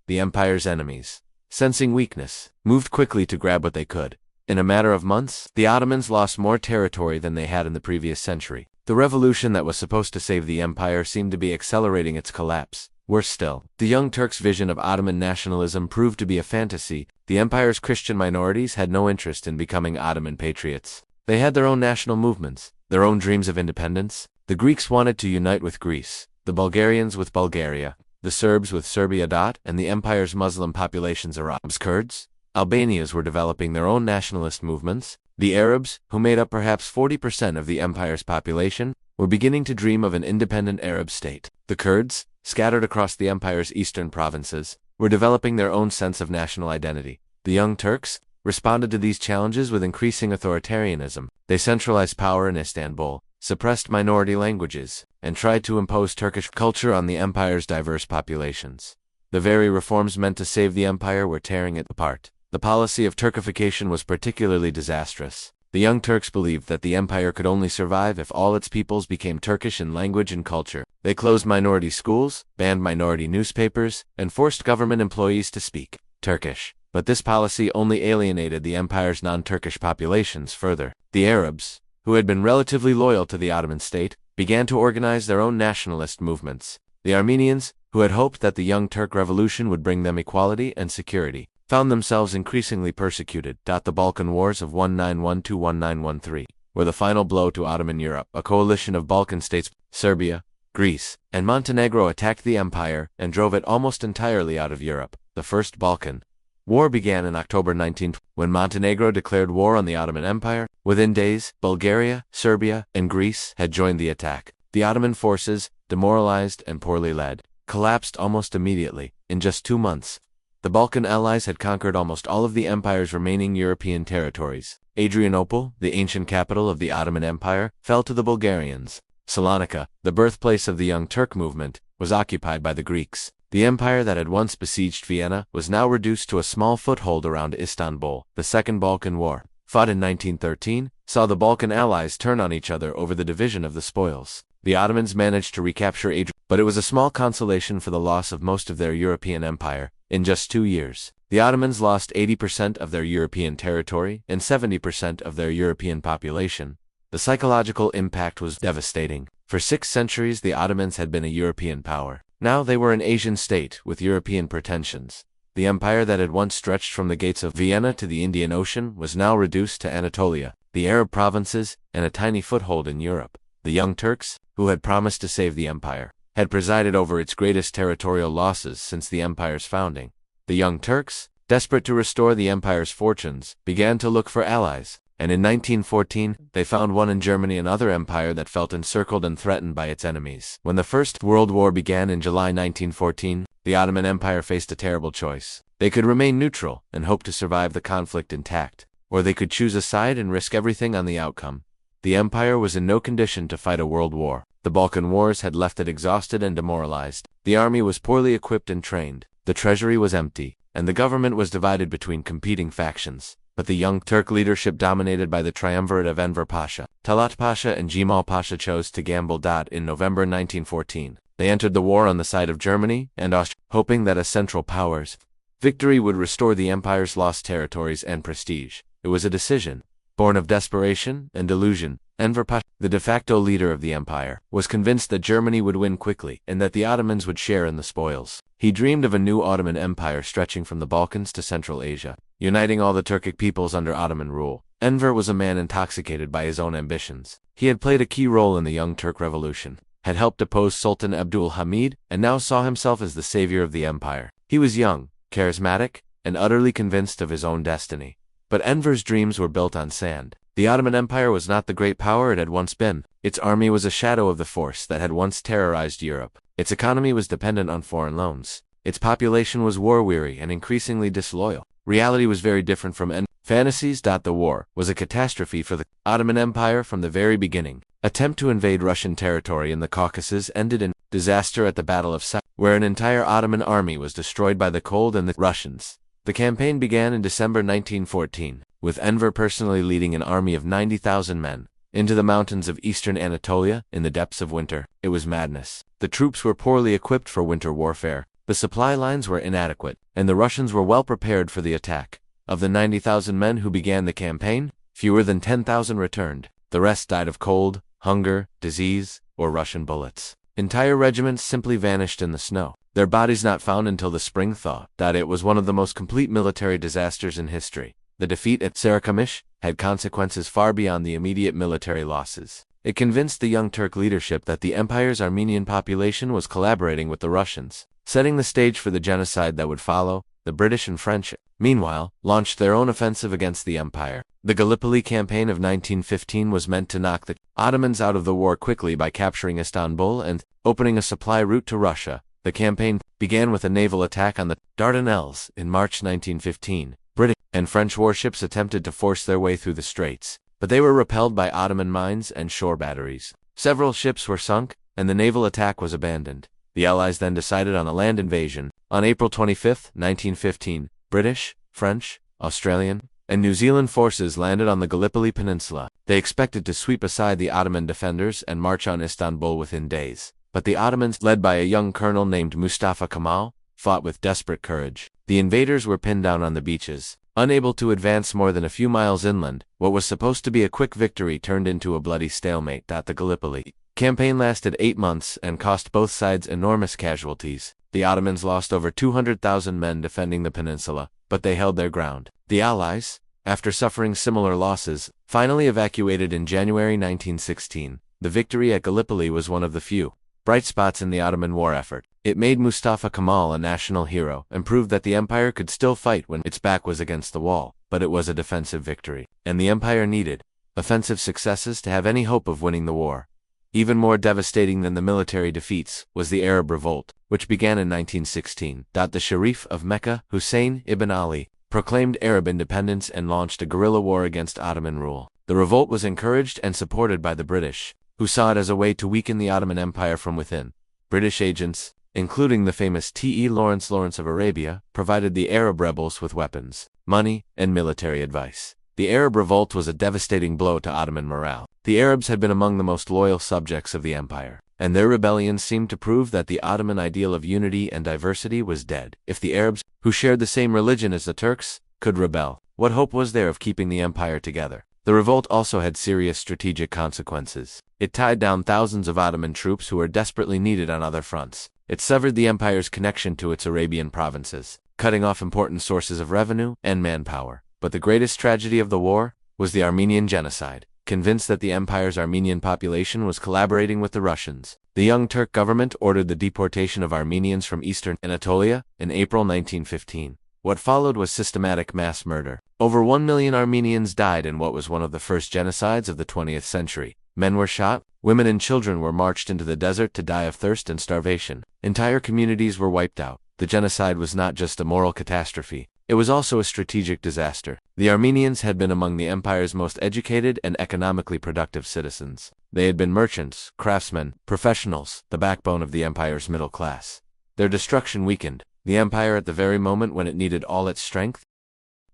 the empire's enemies, sensing weakness, moved quickly to grab what they could. In a matter of months, the Ottomans lost more territory than they had in the previous century. The revolution that was supposed to save the empire seemed to be accelerating its collapse. Worse still, the Young Turks' vision of Ottoman nationalism proved to be a fantasy. The empire's Christian minorities had no interest in becoming Ottoman patriots. They had their own national movements, their own dreams of independence. The Greeks wanted to unite with Greece, the Bulgarians with Bulgaria, the Serbs with Serbia. And the empire's Muslim populations, Arabs, Kurds, Albanians, were developing their own nationalist movements. The Arabs, who made up perhaps 40% of the empire's population, were beginning to dream of an independent Arab state. The Kurds, scattered across the empire's eastern provinces, were developing their own sense of national identity. The Young Turks responded to these challenges with increasing authoritarianism. They centralized power in Istanbul, suppressed minority languages, and tried to impose Turkish culture on the empire's diverse populations. The very reforms meant to save the empire were tearing it apart. The policy of Turkification was particularly disastrous. The Young Turks believed that the empire could only survive if all its peoples became Turkish in language and culture. They closed minority schools, banned minority newspapers, and forced government employees to speak Turkish. But this policy only alienated the empire's non-Turkish populations further. The Arabs, who had been relatively loyal to the Ottoman state, began to organize their own nationalist movements. The Armenians, who had hoped that the Young Turk Revolution would bring them equality and security, found themselves increasingly persecuted. The Balkan Wars of 1912-1913 were the final blow to Ottoman Europe. A coalition of Balkan states, Serbia, Greece, and Montenegro attacked the empire and drove it almost entirely out of Europe. The First Balkan War began in October 1912, when Montenegro declared war on the Ottoman Empire. Within days, Bulgaria, Serbia, and Greece had joined the attack. The Ottoman forces, demoralized and poorly led, collapsed almost immediately. In just 2 months, the Balkan allies had conquered almost all of the empire's remaining European territories. Adrianople, the ancient capital of the Ottoman Empire, fell to the Bulgarians. Salonika, the birthplace of the Young Turk movement, was occupied by the Greeks. The empire that had once besieged Vienna was now reduced to a small foothold around Istanbul. The Second Balkan War, fought in 1913, saw the Balkan allies turn on each other over the division of the spoils. The Ottomans managed to recapture Adrianople, but it was a small consolation for the loss of most of their European empire. In just 2 years, the Ottomans lost 80% of their European territory and 70% of their European population. The psychological impact was devastating. For 6 centuries the Ottomans had been a European power. Now they were an Asian state with European pretensions. The empire that had once stretched from the gates of Vienna to the Indian Ocean was now reduced to Anatolia, the Arab provinces, and a tiny foothold in Europe. The Young Turks, who had promised to save the empire, had presided over its greatest territorial losses since the empire's founding. The Young Turks, desperate to restore the empire's fortunes, began to look for allies, and in 1914 they found one in Germany, another empire that felt encircled and threatened by its enemies. When the First World War began in July 1914, the Ottoman Empire faced a terrible choice. They could remain neutral and hope to survive the conflict intact, or they could choose a side and risk everything on the outcome. The empire was in no condition to fight a world war. The Balkan Wars had left it exhausted and demoralized. The army was poorly equipped and trained. The treasury was empty, and the government was divided between competing factions. But the Young Turk leadership, dominated by the triumvirate of Enver Pasha, Talat Pasha, and Cemal Pasha, chose to gamble. In November 1914, they entered the war on the side of Germany and Austria, hoping that a Central Powers victory would restore the empire's lost territories and prestige. It was a decision born of desperation and delusion. Enver Pasha, the de facto leader of the empire, was convinced that Germany would win quickly and that the Ottomans would share in the spoils. He dreamed of a new Ottoman Empire stretching from the Balkans to Central Asia, uniting all the Turkic peoples under Ottoman rule. Enver was a man intoxicated by his own ambitions. He had played a key role in the Young Turk Revolution, had helped depose Sultan Abdul Hamid, and now saw himself as the savior of the empire. He was young, charismatic, and utterly convinced of his own destiny. But Enver's dreams were built on sand. The Ottoman Empire was not the great power it had once been. Its army was a shadow of the force that had once terrorized Europe. Its economy was dependent on foreign loans. Its population was war-weary and increasingly disloyal. Reality was very different from fantasies. The war was a catastrophe for the Ottoman Empire from the very beginning. Attempt to invade Russian territory in the Caucasus ended in disaster at the Battle of Sek, where an entire Ottoman army was destroyed by the cold and the Russians. The campaign began in December 1914, with Enver personally leading an army of 90,000 men into the mountains of eastern Anatolia in the depths of winter. It was madness. The troops were poorly equipped for winter warfare. The supply lines were inadequate, and the Russians were well prepared for the attack. Of the 90,000 men who began the campaign, fewer than 10,000 returned. The rest died of cold, hunger, disease, or Russian bullets. Entire regiments simply vanished in the snow, their bodies not found until the spring thaw. It was one of the most complete military disasters in history. The defeat at Sarıkamış had consequences far beyond the immediate military losses. It convinced the Young Turk leadership that the empire's Armenian population was collaborating with the Russians, setting the stage for the genocide that would follow. The British and French, meanwhile, launched their own offensive against the empire. The Gallipoli campaign of 1915 was meant to knock the Ottomans out of the war quickly by capturing Istanbul and opening a supply route to Russia. The campaign began with a naval attack on the Dardanelles in March 1915. British and French warships attempted to force their way through the straits, but they were repelled by Ottoman mines and shore batteries. Several ships were sunk, and the naval attack was abandoned. The Allies then decided on a land invasion. On April 25, 1915, British, French, Australian, and New Zealand forces landed on the Gallipoli Peninsula. They expected to sweep aside the Ottoman defenders and march on Istanbul within days. But the Ottomans, led by a young colonel named Mustafa Kemal, fought with desperate courage. The invaders were pinned down on the beaches. Unable to advance more than a few miles inland, what was supposed to be a quick victory turned into a bloody stalemate. The Gallipoli campaign lasted 8 months and cost both sides enormous casualties. The Ottomans lost over 200,000 men defending the peninsula, but they held their ground. The Allies, after suffering similar losses, finally evacuated in January 1916. The victory at Gallipoli was one of the few bright spots in the Ottoman war effort. It made Mustafa Kemal a national hero and proved that the empire could still fight when its back was against the wall, but it was a defensive victory, and the empire needed offensive successes to have any hope of winning the war. Even more devastating than the military defeats was the Arab Revolt, which began in 1916. The Sharif of Mecca, Hussein ibn Ali, proclaimed Arab independence and launched a guerrilla war against Ottoman rule. The revolt was encouraged and supported by the British, who saw it as a way to weaken the Ottoman Empire from within. British agents, including the famous T.E. Lawrence of Arabia, provided the Arab rebels with weapons, money, and military advice. The Arab Revolt was a devastating blow to Ottoman morale. The Arabs had been among the most loyal subjects of the empire, and their rebellion seemed to prove that the Ottoman ideal of unity and diversity was dead. If the Arabs, who shared the same religion as the Turks, could rebel, what hope was there of keeping the empire together? The revolt also had serious strategic consequences. It tied down thousands of Ottoman troops who were desperately needed on other fronts. It severed the empire's connection to its Arabian provinces, cutting off important sources of revenue and manpower. But the greatest tragedy of the war was the Armenian genocide. Convinced that the empire's Armenian population was collaborating with the Russians, the Young Turk government ordered the deportation of Armenians from eastern Anatolia in April 1915. What followed was systematic mass murder. Over 1 million Armenians died in what was one of the first genocides of the 20th century. Men were shot, women and children were marched into the desert to die of thirst and starvation. Entire communities were wiped out. The genocide was not just a moral catastrophe, it was also a strategic disaster. The Armenians had been among the empire's most educated and economically productive citizens. They had been merchants, craftsmen, professionals, the backbone of the empire's middle class. Their destruction weakened the empire at the very moment when it needed all its strength.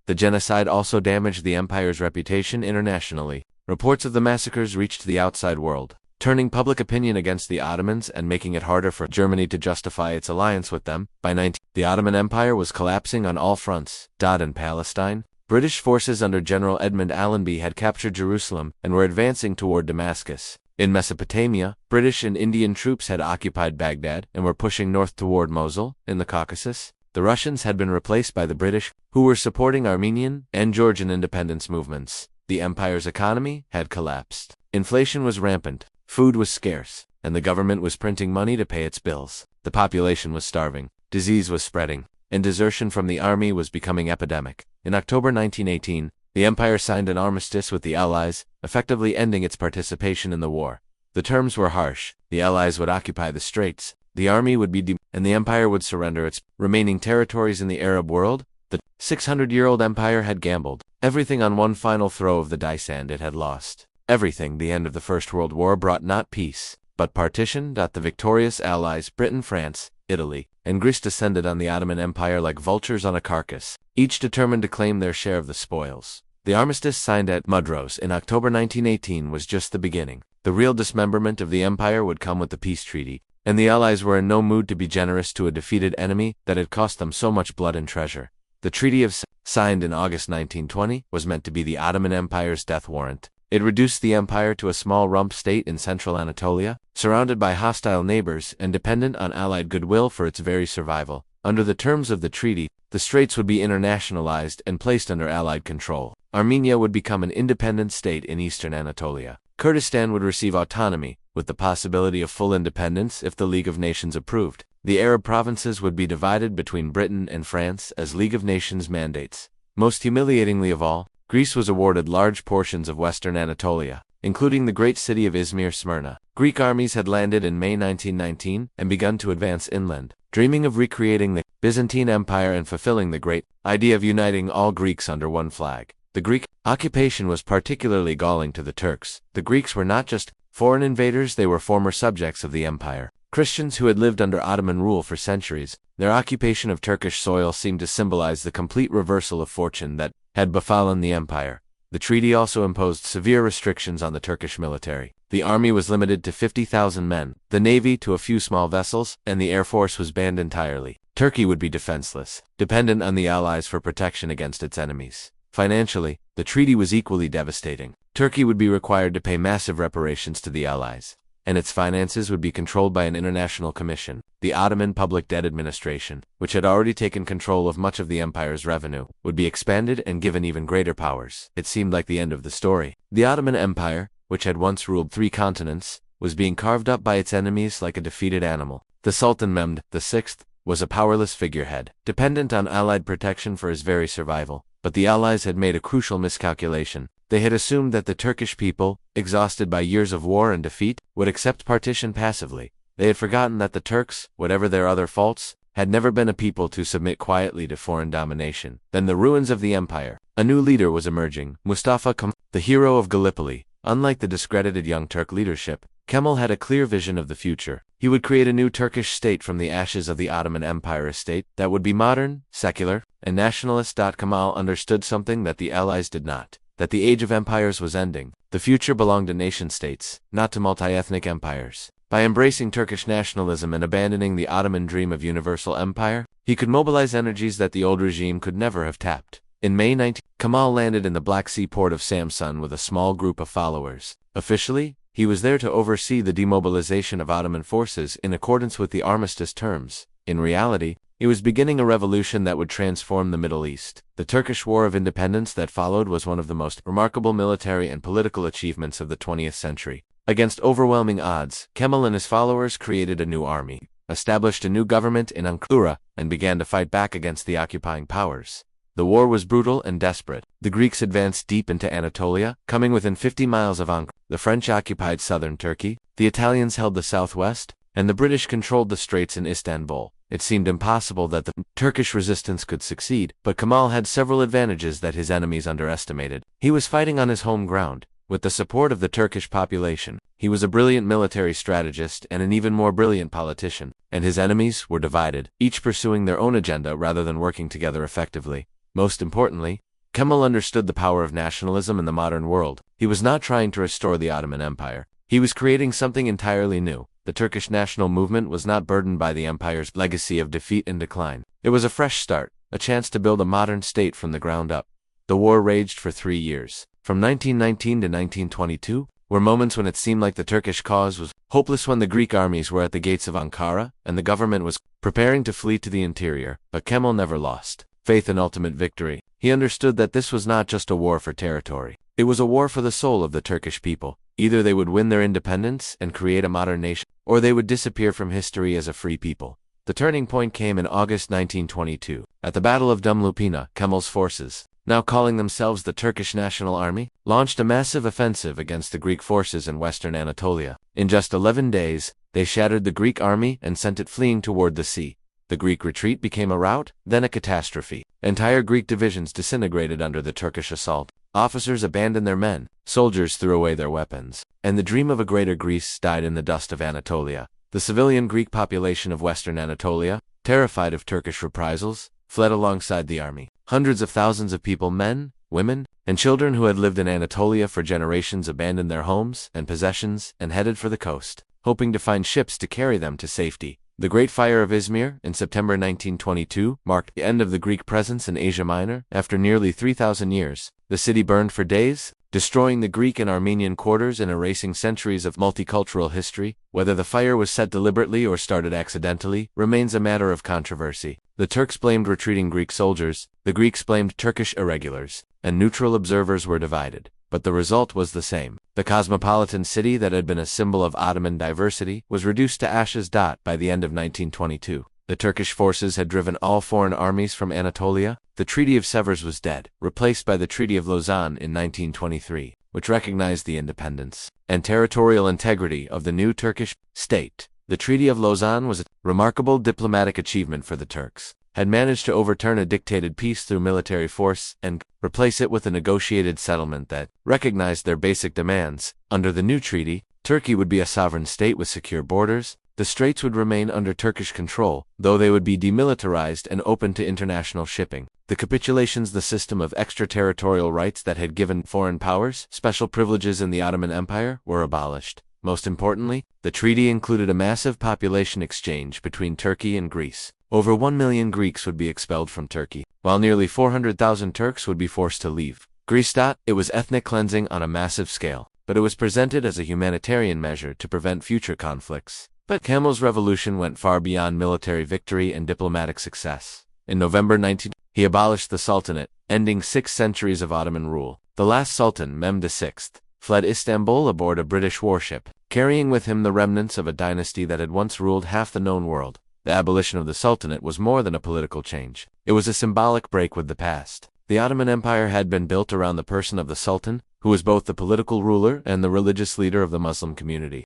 The genocide also damaged the empire's reputation internationally. Reports of the massacres reached the outside world, turning public opinion against the Ottomans and making it harder for Germany to justify its alliance with them. By 19, the Ottoman Empire was collapsing on all fronts. In Palestine, British forces under General Edmund Allenby had captured Jerusalem and were advancing toward Damascus. In Mesopotamia, British and Indian troops had occupied Baghdad and were pushing north toward Mosul. In the Caucasus, the Russians had been replaced by the British, who were supporting Armenian and Georgian independence movements. The empire's economy had collapsed. Inflation was rampant, food was scarce, and the government was printing money to pay its bills. The population was starving, disease was spreading, and desertion from the army was becoming epidemic. In October 1918, the empire signed an armistice with the Allies, effectively ending its participation in the war. The terms were harsh. The Allies would occupy the Straits, the army would be and the empire would surrender its remaining territories in the Arab world. The 600-year-old empire had gambled everything on one final throw of the dice, and it had lost everything. The end of the First World War brought not peace, but partition. The victorious Allies, Britain, France, Italy, and Greece, descended on the Ottoman Empire like vultures on a carcass, each determined to claim their share of the spoils. The armistice signed at Mudros in October 1918 was just the beginning. The real dismemberment of the empire would come with the peace treaty, and the Allies were in no mood to be generous to a defeated enemy that had cost them so much blood and treasure. The Treaty of signed in August 1920 was meant to be the Ottoman Empire's death warrant. It reduced the empire to a small rump state in central Anatolia, surrounded by hostile neighbors and dependent on Allied goodwill for its very survival. Under the terms of the treaty, the Straits would be internationalized and placed under Allied control. Armenia would become an independent state in eastern Anatolia. Kurdistan would receive autonomy, with the possibility of full independence if the League of Nations approved. The Arab provinces would be divided between Britain and France as League of Nations mandates. Most humiliatingly of all, Greece was awarded large portions of western Anatolia, including the great city of Izmir, Smyrna. Greek armies had landed in May 1919 and begun to advance inland, dreaming of recreating the Byzantine Empire and fulfilling the great idea of uniting all Greeks under one flag. The Greek occupation was particularly galling to the Turks. The Greeks were not just foreign invaders, they were former subjects of the empire. Christians who had lived under Ottoman rule for centuries, their occupation of Turkish soil seemed to symbolize the complete reversal of fortune that had befallen the empire. The treaty also imposed severe restrictions on the Turkish military. The army was limited to 50,000 men, the navy to a few small vessels, and the air force was banned entirely. Turkey would be defenseless, dependent on the Allies for protection against its enemies. Financially, the treaty was equally devastating. Turkey would be required to pay massive reparations to the Allies, and its finances would be controlled by an international commission. The Ottoman Public Debt Administration, which had already taken control of much of the empire's revenue, would be expanded and given even greater powers. It seemed like the end of the story. The Ottoman Empire, which had once ruled 3 continents, was being carved up by its enemies like a defeated animal. The Sultan Mehmed VI was a powerless figurehead, dependent on Allied protection for his very survival. But the Allies had made a crucial miscalculation. They had assumed that the Turkish people, exhausted by years of war and defeat, would accept partition passively. They had forgotten that the Turks, whatever their other faults, had never been a people to submit quietly to foreign domination. Then the ruins of the empire. A new leader was emerging, Mustafa Kemal, the hero of Gallipoli. Unlike the discredited young Turk leadership, Kemal had a clear vision of the future. He would create a new Turkish state from the ashes of the Ottoman Empire estate that would be modern, secular, and nationalist. Kemal understood something that the Allies did not, that the age of empires was ending. The future belonged to nation-states, not to multi-ethnic empires. By embracing Turkish nationalism and abandoning the Ottoman dream of universal empire, he could mobilize energies that the old regime could never have tapped. In May 19, Kemal landed in the Black Sea port of Samsun with a small group of followers. Officially, he was there to oversee the demobilization of Ottoman forces in accordance with the armistice terms. In reality, he was beginning a revolution that would transform the Middle East. The Turkish War of Independence that followed was one of the most remarkable military and political achievements of the 20th century. Against overwhelming odds, Kemal and his followers created a new army, established a new government in Ankara, and began to fight back against the occupying powers. The war was brutal and desperate. The Greeks advanced deep into Anatolia, coming within 50 miles of Ankara. The French occupied southern Turkey, the Italians held the southwest, and the British controlled the straits in Istanbul. It seemed impossible that the Turkish resistance could succeed, but Kemal had several advantages that his enemies underestimated. He was fighting on his home ground, with the support of the Turkish population. He was a brilliant military strategist and an even more brilliant politician, and his enemies were divided, each pursuing their own agenda rather than working together effectively. Most importantly, Kemal understood the power of nationalism in the modern world. He was not trying to restore the Ottoman Empire. He was creating something entirely new. The Turkish national movement was not burdened by the empire's legacy of defeat and decline. It was a fresh start, a chance to build a modern state from the ground up. The war raged for 3 years. From 1919 to 1922 were moments when it seemed like the Turkish cause was hopeless, when the Greek armies were at the gates of Ankara and the government was preparing to flee to the interior. But Kemal never lost faith in ultimate victory. He understood that this was not just a war for territory. It was a war for the soul of the Turkish people. Either they would win their independence and create a modern nation, or they would disappear from history as a free people. The turning point came in August 1922. At the Battle of Dumlupina, Kemal's forces, now calling themselves the Turkish National Army, launched a massive offensive against the Greek forces in western Anatolia. In just 11 days, they shattered the Greek army and sent it fleeing toward the sea. The Greek retreat became a rout, then a catastrophe. Entire Greek divisions disintegrated under the Turkish assault. Officers abandoned their men, soldiers threw away their weapons, and the dream of a greater Greece died in the dust of Anatolia. The civilian Greek population of western Anatolia, terrified of Turkish reprisals, fled alongside the army. Hundreds of thousands of people, men, women, and children who had lived in Anatolia for generations, abandoned their homes and possessions and headed for the coast, hoping to find ships to carry them to safety. The Great Fire of Izmir in September 1922 marked the end of the Greek presence in Asia Minor. After nearly 3,000 years, the city burned for days, destroying the Greek and Armenian quarters and erasing centuries of multicultural history. Whether the fire was set deliberately or started accidentally remains a matter of controversy. The Turks blamed retreating Greek soldiers, the Greeks blamed Turkish irregulars, and neutral observers were divided. But the result was the same. The cosmopolitan city that had been a symbol of Ottoman diversity was reduced to ashes. By the end of 1922, the Turkish forces had driven all foreign armies from Anatolia. The Treaty of Sevres was dead, replaced by the Treaty of Lausanne in 1923, which recognized the independence and territorial integrity of the new Turkish state. The Treaty of Lausanne was a remarkable diplomatic achievement for the Turks, had managed to overturn a dictated peace through military force and replace it with a negotiated settlement that recognized their basic demands. Under the new treaty, Turkey would be a sovereign state with secure borders, The straits would remain under Turkish control, though they would be demilitarized and open to international shipping. The capitulations, the system of extraterritorial rights that had given foreign powers special privileges in the Ottoman Empire, were abolished. Most importantly, the treaty included a massive population exchange between Turkey and Greece. Over 1 million Greeks would be expelled from Turkey, while nearly 400,000 Turks would be forced to leave Greece. It was ethnic cleansing on a massive scale, but it was presented as a humanitarian measure to prevent future conflicts. But Kemal's revolution went far beyond military victory and diplomatic success. In November 19, he abolished the Sultanate, ending 6 centuries of Ottoman rule. The last Sultan, Mehmed VI, fled Istanbul aboard a British warship, carrying with him the remnants of a dynasty that had once ruled half the known world. The abolition of the Sultanate was more than a political change. It was a symbolic break with the past. The Ottoman Empire had been built around the person of the Sultan, who was both the political ruler and the religious leader of the Muslim community.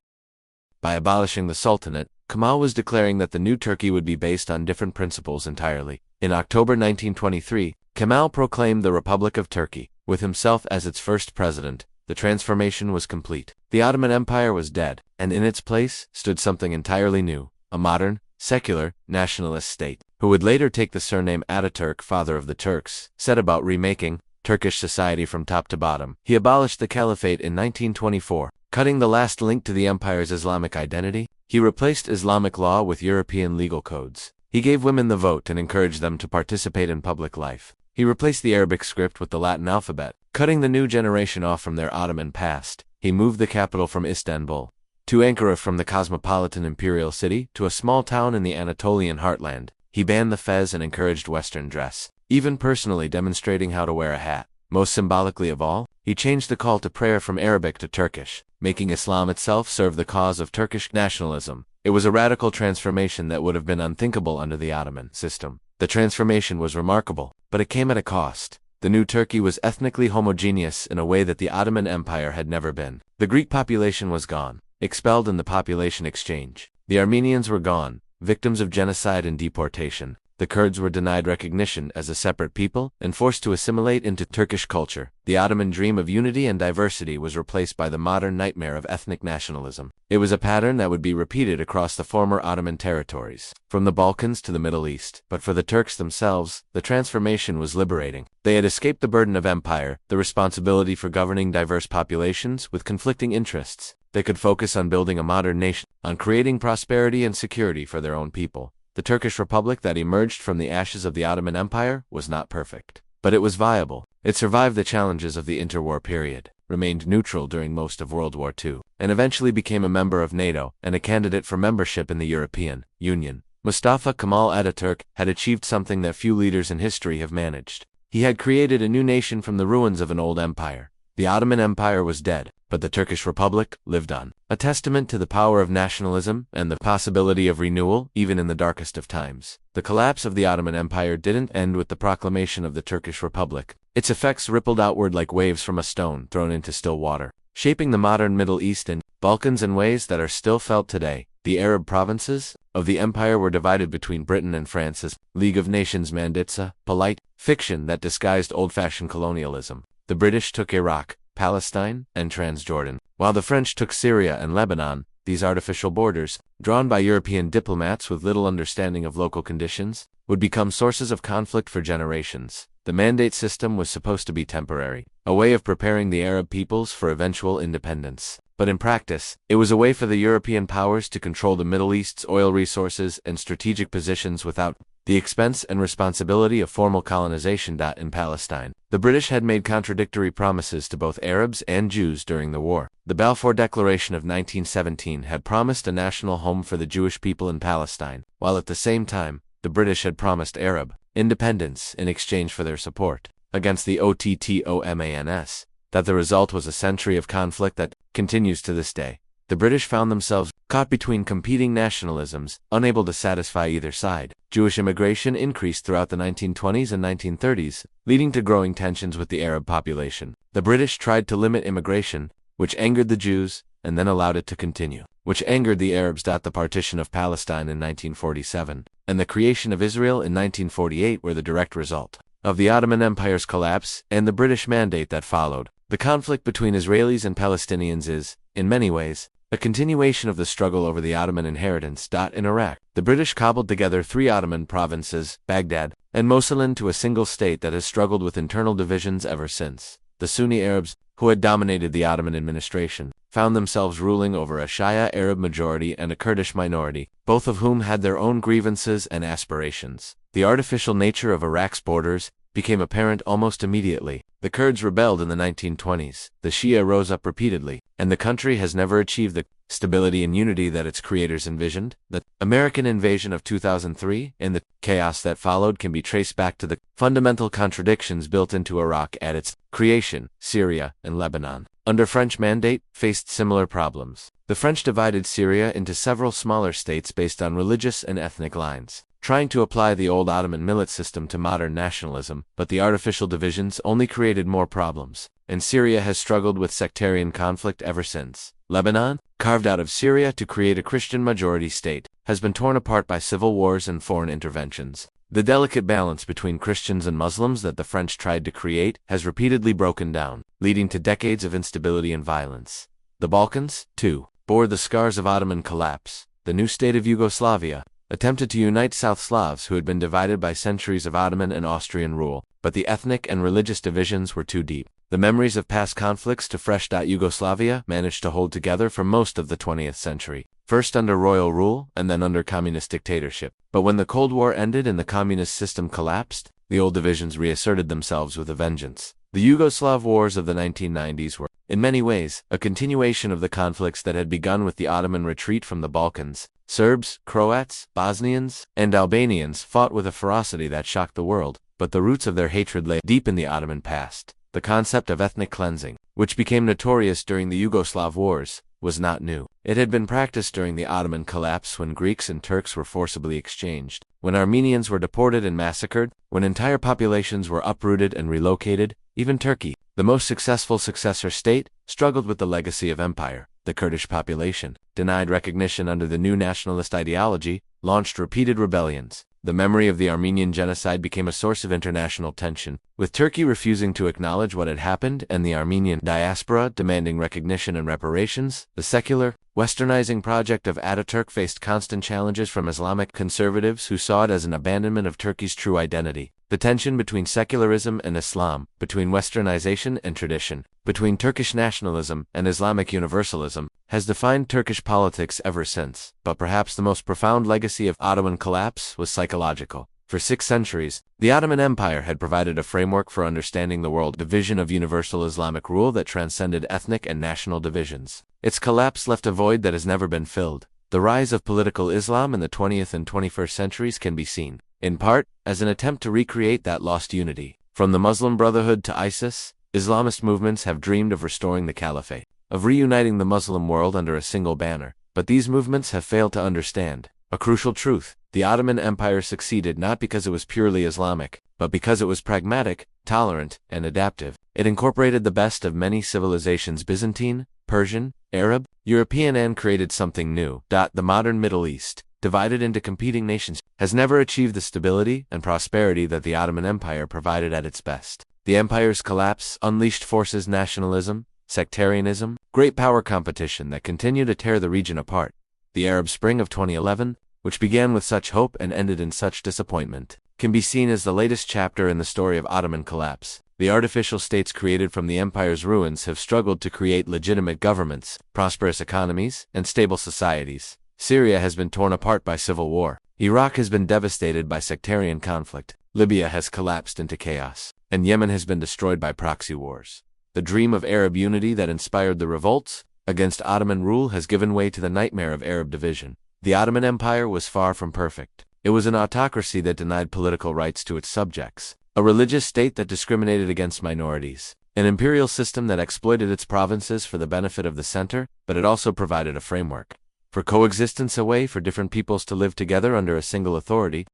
By abolishing the Sultanate, Kemal was declaring that the new Turkey would be based on different principles entirely. In October 1923, Kemal proclaimed the Republic of Turkey, with himself as its first president. The transformation was complete. The Ottoman Empire was dead, and in its place stood something entirely new, a modern, secular, nationalist state, who would later take the surname Ataturk, father of the Turks, set about remaking Turkish society from top to bottom. He abolished the caliphate in 1924, cutting the last link to the empire's Islamic identity. He replaced Islamic law with European legal codes. He gave women the vote and encouraged them to participate in public life. He replaced the Arabic script with the Latin alphabet, cutting the new generation off from their Ottoman past. He moved the capital from Istanbul to Ankara, from the cosmopolitan imperial city to a small town in the Anatolian heartland. He banned the fez and encouraged Western dress, even personally demonstrating how to wear a hat. Most symbolically of all, he changed the call to prayer from Arabic to Turkish, making Islam itself serve the cause of Turkish nationalism. It was a radical transformation that would have been unthinkable under the Ottoman system. The transformation was remarkable, but it came at a cost. The new Turkey was ethnically homogeneous in a way that the Ottoman Empire had never been. The Greek population was gone, expelled in the population exchange. The Armenians were gone, victims of genocide and deportation. The Kurds were denied recognition as a separate people and forced to assimilate into Turkish culture. The Ottoman dream of unity and diversity was replaced by the modern nightmare of ethnic nationalism. It was a pattern that would be repeated across the former Ottoman territories, from the Balkans to the Middle East. But for the Turks themselves, the transformation was liberating. They had escaped the burden of empire, the responsibility for governing diverse populations with conflicting interests. They could focus on building a modern nation, on creating prosperity and security for their own people. The Turkish Republic that emerged from the ashes of the Ottoman Empire was not perfect, but it was viable. It survived the challenges of the interwar period, remained neutral during most of World War II, and eventually became a member of NATO and a candidate for membership in the European Union. Mustafa Kemal Ataturk had achieved something that few leaders in history have managed. He had created a new nation from the ruins of an old empire. The Ottoman Empire was dead, but the Turkish Republic lived on, a testament to the power of nationalism and the possibility of renewal even in the darkest of times. The collapse of the Ottoman Empire didn't end with the proclamation of the Turkish Republic. Its effects rippled outward like waves from a stone thrown into still water, shaping the modern Middle East and Balkans in ways that are still felt today. The Arab provinces of the empire were divided between Britain and France's League of Nations mandates, a polite fiction that disguised old-fashioned colonialism. The British took Iraq, Palestine, and Transjordan, while the French took Syria and Lebanon. These artificial borders, drawn by European diplomats with little understanding of local conditions, would become sources of conflict for generations. The mandate system was supposed to be temporary, a way of preparing the Arab peoples for eventual independence. But in practice, it was a way for the European powers to control the Middle East's oil resources and strategic positions without the expense and responsibility of formal colonization. In Palestine, the British had made contradictory promises to both Arabs and Jews during the war. The Balfour Declaration of 1917 had promised a national home for the Jewish people in Palestine, while at the same time, the British had promised Arab independence in exchange for their support against the Ottomans. That the result was a century of conflict that continues to this day. The British found themselves caught between competing nationalisms, unable to satisfy either side. Jewish immigration increased throughout the 1920s and 1930s, leading to growing tensions with the Arab population. The British tried to limit immigration, which angered the Jews, and then allowed it to continue, which angered the Arabs. The partition of Palestine in 1947 and the creation of Israel in 1948 were the direct result of the Ottoman Empire's collapse and the British mandate that followed. The conflict between Israelis and Palestinians is, in many ways, a continuation of the struggle over the Ottoman inheritance. In Iraq, the British cobbled together 3 Ottoman provinces, Baghdad and Mosul, into a single state that has struggled with internal divisions ever since. The Sunni Arabs, who had dominated the Ottoman administration, found themselves ruling over a Shia Arab majority and a Kurdish minority, both of whom had their own grievances and aspirations. The artificial nature of Iraq's borders became apparent almost immediately. The Kurds rebelled in the 1920s, the Shia rose up repeatedly, and the country has never achieved the stability and unity that its creators envisioned. The American invasion of 2003 and the chaos that followed can be traced back to the fundamental contradictions built into Iraq at its creation. Syria and Lebanon, under French mandate, faced similar problems. The French divided Syria into several smaller states based on religious and ethnic lines, trying to apply the old Ottoman millet system to modern nationalism, but the artificial divisions only created more problems, and Syria has struggled with sectarian conflict ever since. Lebanon, carved out of Syria to create a Christian-majority state, has been torn apart by civil wars and foreign interventions. The delicate balance between Christians and Muslims that the French tried to create has repeatedly broken down, leading to decades of instability and violence. The Balkans, too, bore the scars of Ottoman collapse. The new state of Yugoslavia attempted to unite South Slavs who had been divided by centuries of Ottoman and Austrian rule, but the ethnic and religious divisions were too deep. The memories of past conflicts to fresh. Yugoslavia managed to hold together for most of the 20th century, first under royal rule and then under communist dictatorship. But when the Cold War ended and the communist system collapsed, the old divisions reasserted themselves with a vengeance. The Yugoslav wars of the 1990s were, in many ways, a continuation of the conflicts that had begun with the Ottoman retreat from the Balkans. Serbs, Croats, Bosnians, and Albanians fought with a ferocity that shocked the world, but the roots of their hatred lay deep in the Ottoman past. The concept of ethnic cleansing, which became notorious during the Yugoslav wars, was not new. It had been practiced during the Ottoman collapse when Greeks and Turks were forcibly exchanged, when Armenians were deported and massacred, when entire populations were uprooted and relocated. Even Turkey, the most successful successor state, struggled with the legacy of empire. The Kurdish population, denied recognition under the new nationalist ideology, launched repeated rebellions. The memory of the Armenian genocide became a source of international tension, with Turkey refusing to acknowledge what had happened and the Armenian diaspora demanding recognition and reparations. The secular, westernizing project of Ataturk faced constant challenges from Islamic conservatives who saw it as an abandonment of Turkey's true identity. The tension between secularism and Islam, between westernization and tradition, between Turkish nationalism and Islamic universalism, has defined Turkish politics ever since. But perhaps the most profound legacy of Ottoman collapse was psychological. For 6 centuries, the Ottoman Empire had provided a framework for understanding the world, a vision of universal Islamic rule that transcended ethnic and national divisions. Its collapse left a void that has never been filled. The rise of political Islam in the 20th and 21st centuries can be seen, in part, as an attempt to recreate that lost unity. From the Muslim Brotherhood to ISIS, Islamist movements have dreamed of restoring the caliphate, of reuniting the Muslim world under a single banner. But these movements have failed to understand a crucial truth. The Ottoman Empire succeeded not because it was purely Islamic, but because it was pragmatic, tolerant, and adaptive. It incorporated the best of many civilizations: Byzantine, Persian, Arab, European, and created something new. The modern Middle East, divided into competing nations, has never achieved the stability and prosperity that the Ottoman Empire provided at its best. The empire's collapse unleashed forces, nationalism, sectarianism, great power competition that continue to tear the region apart. The Arab Spring of 2011, which began with such hope and ended in such disappointment, can be seen as the latest chapter in the story of Ottoman collapse. The artificial states created from the empire's ruins have struggled to create legitimate governments, prosperous economies, and stable societies. Syria has been torn apart by civil war. Iraq has been devastated by sectarian conflict. Libya has collapsed into chaos, and Yemen has been destroyed by proxy wars. The dream of Arab unity that inspired the revolts against Ottoman rule has given way to the nightmare of Arab division. The Ottoman Empire was far from perfect. It was an autocracy that denied political rights to its subjects, a religious state that discriminated against minorities, an imperial system that exploited its provinces for the benefit of the center, but it also provided a framework for coexistence, a way for different peoples to live together under a single authority.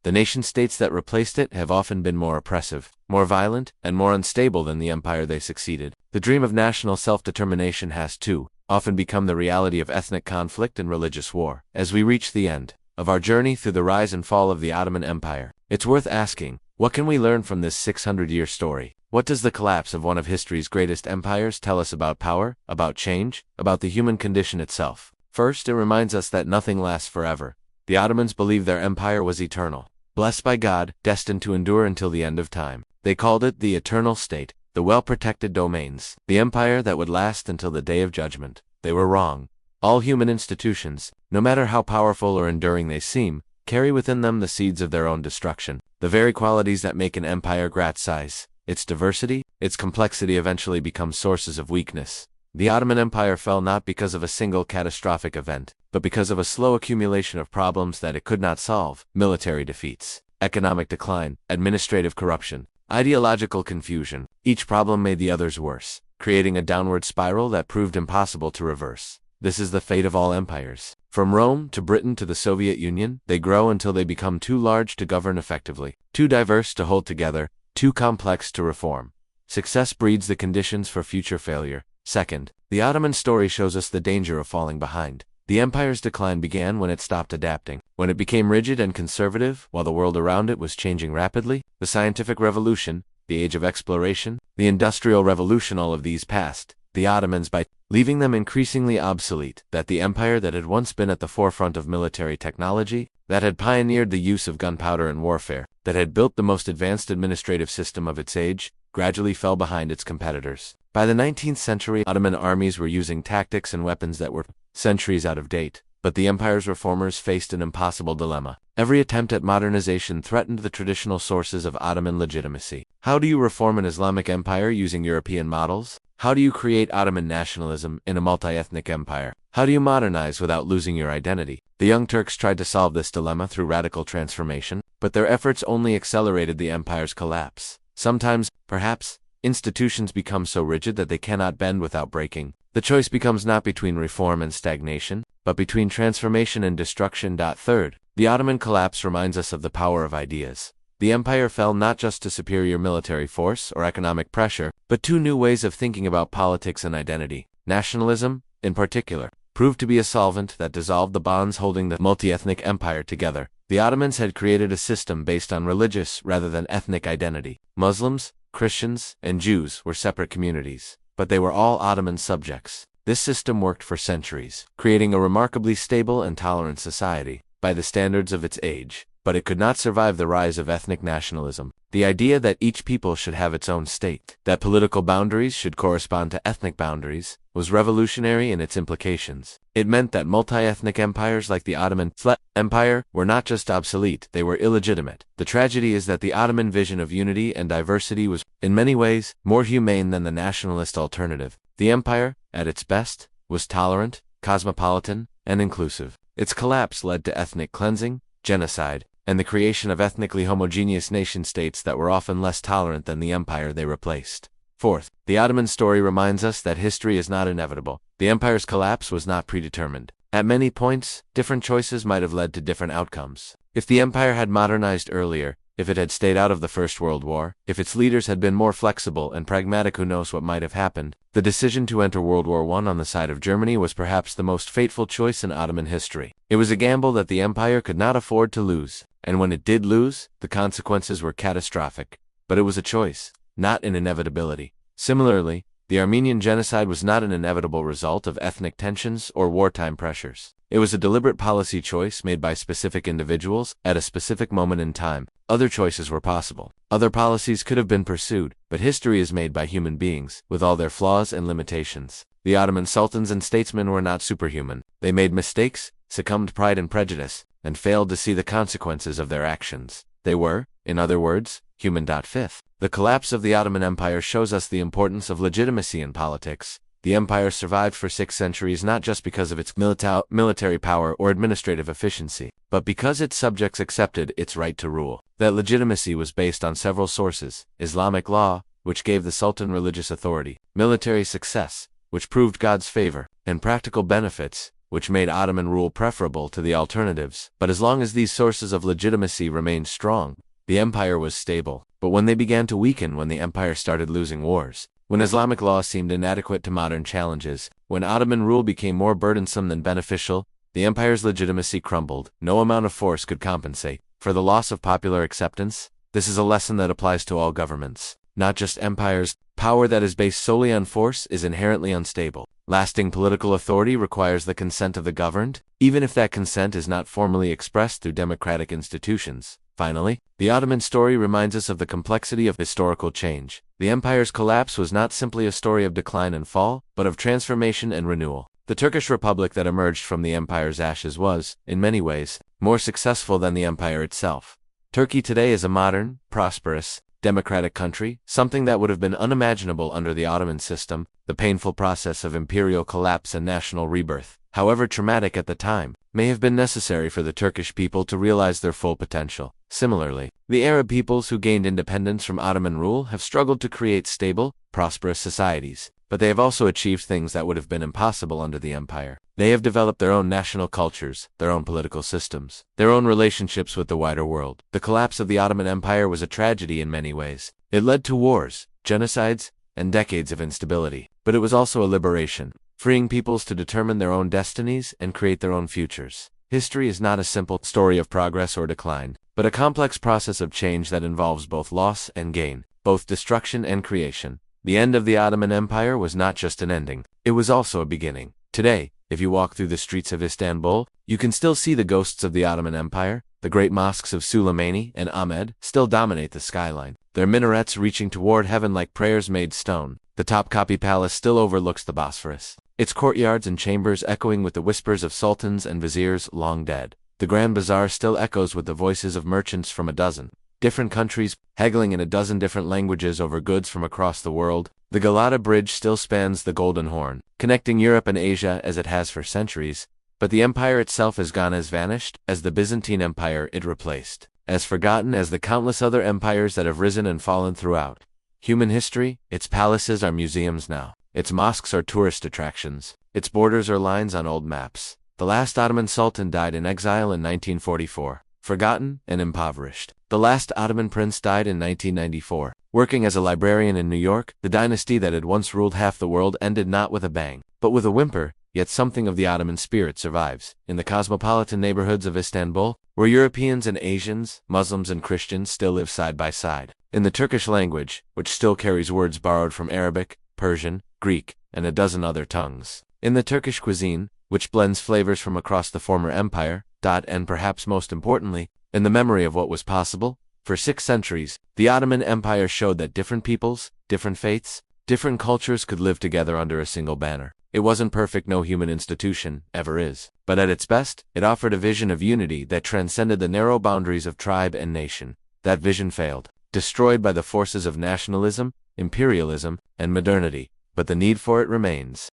The nation-states that replaced it have often been more oppressive, more violent, and more unstable than the empire they succeeded. The dream of national self-determination has, too, often become the reality of ethnic conflict and religious war. As we reach the end of our journey through the rise and fall of the Ottoman Empire, it's worth asking, what can we learn from this 600-year story? What does the collapse of one of history's greatest empires tell us about power, about change, about the human condition itself? First, it reminds us that nothing lasts forever. The Ottomans believed their empire was eternal, blessed by God, destined to endure until the end of time. They called it the eternal state, the well-protected domains, the empire that would last until the day of judgment. They were wrong. All human institutions, no matter how powerful or enduring they seem, carry within them the seeds of their own destruction, the very qualities that make an empire great size. Its diversity, its complexity eventually become sources of weakness. The Ottoman Empire fell not because of a single catastrophic event, but because of a slow accumulation of problems that it could not solve: military defeats, economic decline, administrative corruption, ideological confusion. Each problem made the others worse, creating a downward spiral that proved impossible to reverse. This is the fate of all empires. From Rome to Britain to the Soviet Union, they grow until they become too large to govern effectively, too diverse to hold together, too complex to reform. Success breeds the conditions for future failure. Second, the Ottoman story shows us the danger of falling behind. The empire's decline began when it stopped adapting, when it became rigid and conservative while the world around it was changing rapidly. The scientific revolution, the age of exploration, the industrial revolution, all of these passed the Ottomans by, leaving them increasingly obsolete. That the empire that had once been at the forefront of military technology, that had pioneered the use of gunpowder in warfare, that had built the most advanced administrative system of its age, gradually fell behind its competitors. By the 19th century, Ottoman armies were using tactics and weapons that were centuries out of date. But the empire's reformers faced an impossible dilemma. Every attempt at modernization threatened the traditional sources of Ottoman legitimacy. How do you reform an Islamic empire using European models? How do you create Ottoman nationalism in a multi-ethnic empire? How do you modernize without losing your identity? The Young Turks tried to solve this dilemma through radical transformation, but their efforts only accelerated the empire's collapse. Sometimes, perhaps, institutions become so rigid that they cannot bend without breaking. The choice becomes not between reform and stagnation, but between transformation and destruction. Third, the Ottoman collapse reminds us of the power of ideas. The empire fell not just to superior military force or economic pressure, but to new ways of thinking about politics and identity. Nationalism, in particular, proved to be a solvent that dissolved the bonds holding the multi-ethnic empire together. The Ottomans had created a system based on religious rather than ethnic identity. Muslims, Christians, and Jews were separate communities, but they were all Ottoman subjects. This system worked for centuries, creating a remarkably stable and tolerant society by the standards of its age. But it could not survive the rise of ethnic nationalism. The idea that each people should have its own state, that political boundaries should correspond to ethnic boundaries, was revolutionary in its implications. It meant that multi-ethnic empires like the Ottoman Empire were not just obsolete, they were illegitimate. The tragedy is that the Ottoman vision of unity and diversity was, in many ways, more humane than the nationalist alternative. The empire, at its best, was tolerant, cosmopolitan, and inclusive. Its collapse led to ethnic cleansing, genocide, and the creation of ethnically homogeneous nation-states that were often less tolerant than the empire they replaced. Fourth, the Ottoman story reminds us that history is not inevitable. The empire's collapse was not predetermined. At many points, different choices might have led to different outcomes. If the empire had modernized earlier, if it had stayed out of the First World War, if its leaders had been more flexible and pragmatic, who knows what might have happened. The decision to enter World War I on the side of Germany was perhaps the most fateful choice in Ottoman history. It was a gamble that the empire could not afford to lose, and when it did lose, the consequences were catastrophic. But it was a choice, not an inevitability. Similarly, the Armenian genocide was not an inevitable result of ethnic tensions or wartime pressures. It was a deliberate policy choice made by specific individuals at a specific moment in time. Other choices were possible. Other policies could have been pursued, but history is made by human beings, with all their flaws and limitations. The Ottoman sultans and statesmen were not superhuman. They made mistakes, succumbed to pride and prejudice, and failed to see the consequences of their actions. They were, in other words, human. Fifth, the collapse of the Ottoman Empire shows us the importance of legitimacy in politics. The empire survived for 6 centuries not just because of its military power or administrative efficiency, but because its subjects accepted its right to rule. That legitimacy was based on several sources: Islamic law, which gave the Sultan religious authority; military success, which proved God's favor; and practical benefits, which made Ottoman rule preferable to the alternatives. But as long as these sources of legitimacy remained strong, the empire was stable. But when they began to weaken, when the empire started losing wars, when Islamic law seemed inadequate to modern challenges, when Ottoman rule became more burdensome than beneficial, the empire's legitimacy crumbled. No amount of force could compensate for the loss of popular acceptance. This is a lesson that applies to all governments. not just empires. Power that is based solely on force is inherently unstable. Lasting political authority requires the consent of the governed, even if that consent is not formally expressed through democratic institutions. Finally, the Ottoman story reminds us of the complexity of historical change. The empire's collapse was not simply a story of decline and fall, but of transformation and renewal. The Turkish Republic that emerged from the empire's ashes was, in many ways, more successful than the empire itself. Turkey today is a modern, prosperous, democratic country, something that would have been unimaginable under the Ottoman system. The painful process of imperial collapse and national rebirth, however traumatic at the time, may have been necessary for the Turkish people to realize their full potential. Similarly, the Arab peoples who gained independence from Ottoman rule have struggled to create stable, prosperous societies, but they have also achieved things that would have been impossible under the empire. They have developed their own national cultures, their own political systems, their own relationships with the wider world. The collapse of the Ottoman Empire was a tragedy in many ways. It led to wars, genocides, and decades of instability. But it was also a liberation, freeing peoples to determine their own destinies and create their own futures. History is not a simple story of progress or decline, but a complex process of change that involves both loss and gain, both destruction and creation. The end of the Ottoman Empire was not just an ending, it was also a beginning. Today, if you walk through the streets of Istanbul, you can still see the ghosts of the Ottoman Empire. The great mosques of Süleymaniye and Ahmed still dominate the skyline, their minarets reaching toward heaven like prayers made stone. The Topkapi Palace still overlooks the Bosphorus, its courtyards and chambers echoing with the whispers of sultans and viziers long dead. The Grand Bazaar still echoes with the voices of merchants from a dozen different countries, haggling in a dozen different languages over goods from across the world. The Galata Bridge still spans the Golden Horn, connecting Europe and Asia as it has for centuries. But the empire itself has gone as vanished as the Byzantine Empire it replaced, as forgotten as the countless other empires that have risen and fallen throughout human history. Its palaces are museums now, its mosques are tourist attractions, its borders are lines on old maps. The last Ottoman Sultan died in exile in 1944, forgotten and impoverished. The last Ottoman prince died in 1994, working as a librarian in New York. The dynasty that had once ruled half the world ended not with a bang, but with a whimper. Yet something of the Ottoman spirit survives. In the cosmopolitan neighborhoods of Istanbul, where Europeans and Asians, Muslims and Christians still live side by side. In the Turkish language, which still carries words borrowed from Arabic, Persian, Greek, and a dozen other tongues. In the Turkish cuisine, which blends flavors from across the former empire, and perhaps most importantly, in the memory of what was possible. For 6 centuries, the Ottoman Empire showed that different peoples, different faiths, different cultures could live together under a single banner. It wasn't perfect, no human institution ever is, but at its best, it offered a vision of unity that transcended the narrow boundaries of tribe and nation. That vision failed, destroyed by the forces of nationalism, imperialism, and modernity, but the need for it remains.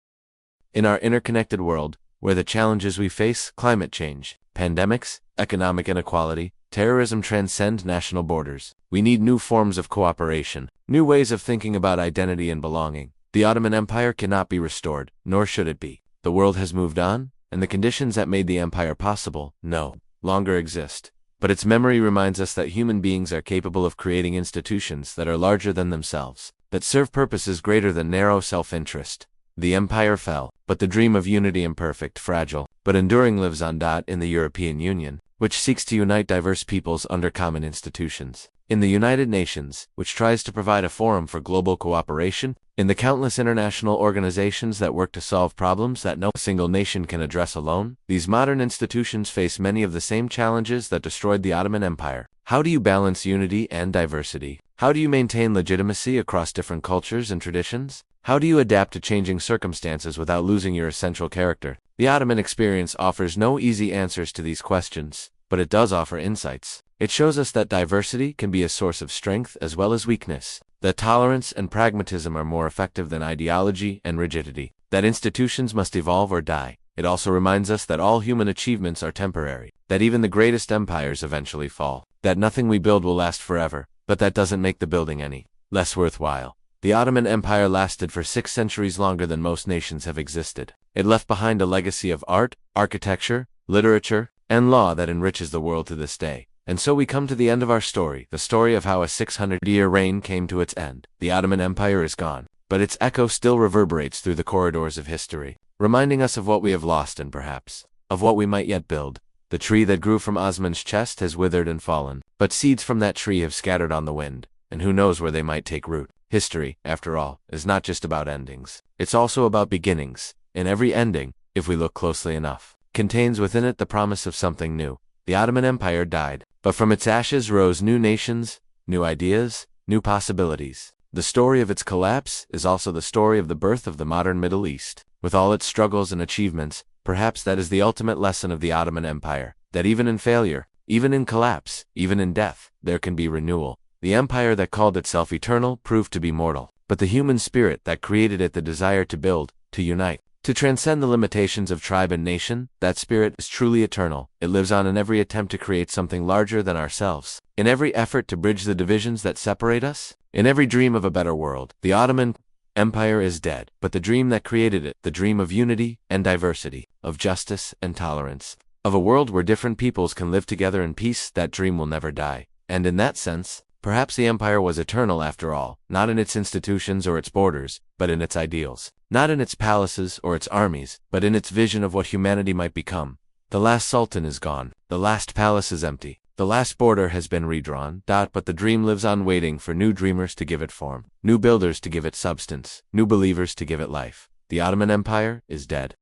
In our interconnected world, where the challenges we face, climate change, pandemics, economic inequality, terrorism transcend national borders, we need new forms of cooperation, new ways of thinking about identity and belonging. The Ottoman Empire cannot be restored, nor should it be. The world has moved on, and the conditions that made the empire possible no longer exist. But its memory reminds us that human beings are capable of creating institutions that are larger than themselves, that serve purposes greater than narrow self-interest. The empire fell, but the dream of unity, imperfect, fragile, but enduring, lives on. In the European Union, which seeks to unite diverse peoples under common institutions. In the United Nations, which tries to provide a forum for global cooperation. In the countless international organizations that work to solve problems that no single nation can address alone. These modern institutions face many of the same challenges that destroyed the Ottoman Empire. How do you balance unity and diversity? How do you maintain legitimacy across different cultures and traditions? How do you adapt to changing circumstances without losing your essential character? The Ottoman experience offers no easy answers to these questions, but it does offer insights. It shows us that diversity can be a source of strength as well as weakness, that tolerance and pragmatism are more effective than ideology and rigidity, that institutions must evolve or die. It also reminds us that all human achievements are temporary, that even the greatest empires eventually fall, that nothing we build will last forever, but that doesn't make the building any less worthwhile. The Ottoman Empire lasted for 6 centuries, longer than most nations have existed. It left behind a legacy of art, architecture, literature, and law that enriches the world to this day. And so we come to the end of our story, the story of how a 600-year reign came to its end. The Ottoman Empire is gone, but its echo still reverberates through the corridors of history, reminding us of what we have lost and perhaps of what we might yet build. The tree that grew from Osman's chest has withered and fallen, but seeds from that tree have scattered on the wind. and who knows where they might take root. History, after all, is not just about endings. It's also about beginnings, and every ending, if we look closely enough, contains within it the promise of something new. The Ottoman Empire died, but from its ashes rose new nations, new ideas, new possibilities. The story of its collapse is also the story of the birth of the modern Middle East. With all its struggles and achievements, perhaps that is the ultimate lesson of the Ottoman Empire, that even in failure, even in collapse, even in death, there can be renewal. The empire that called itself eternal proved to be mortal, but the human spirit that created it, the desire to build, to unite, to transcend the limitations of tribe and nation, that spirit is truly eternal. It lives on in every attempt to create something larger than ourselves, in every effort to bridge the divisions that separate us, in every dream of a better world. The Ottoman Empire is dead, but the dream that created it, the dream of unity and diversity, of justice and tolerance, of a world where different peoples can live together in peace, that dream will never die. And in that sense, perhaps the empire was eternal after all, not in its institutions or its borders, but in its ideals. Not in its palaces or its armies, but in its vision of what humanity might become. The last sultan is gone, the last palace is empty, the last border has been redrawn, but the dream lives on, waiting for new dreamers to give it form, new builders to give it substance, new believers to give it life. The Ottoman Empire is dead.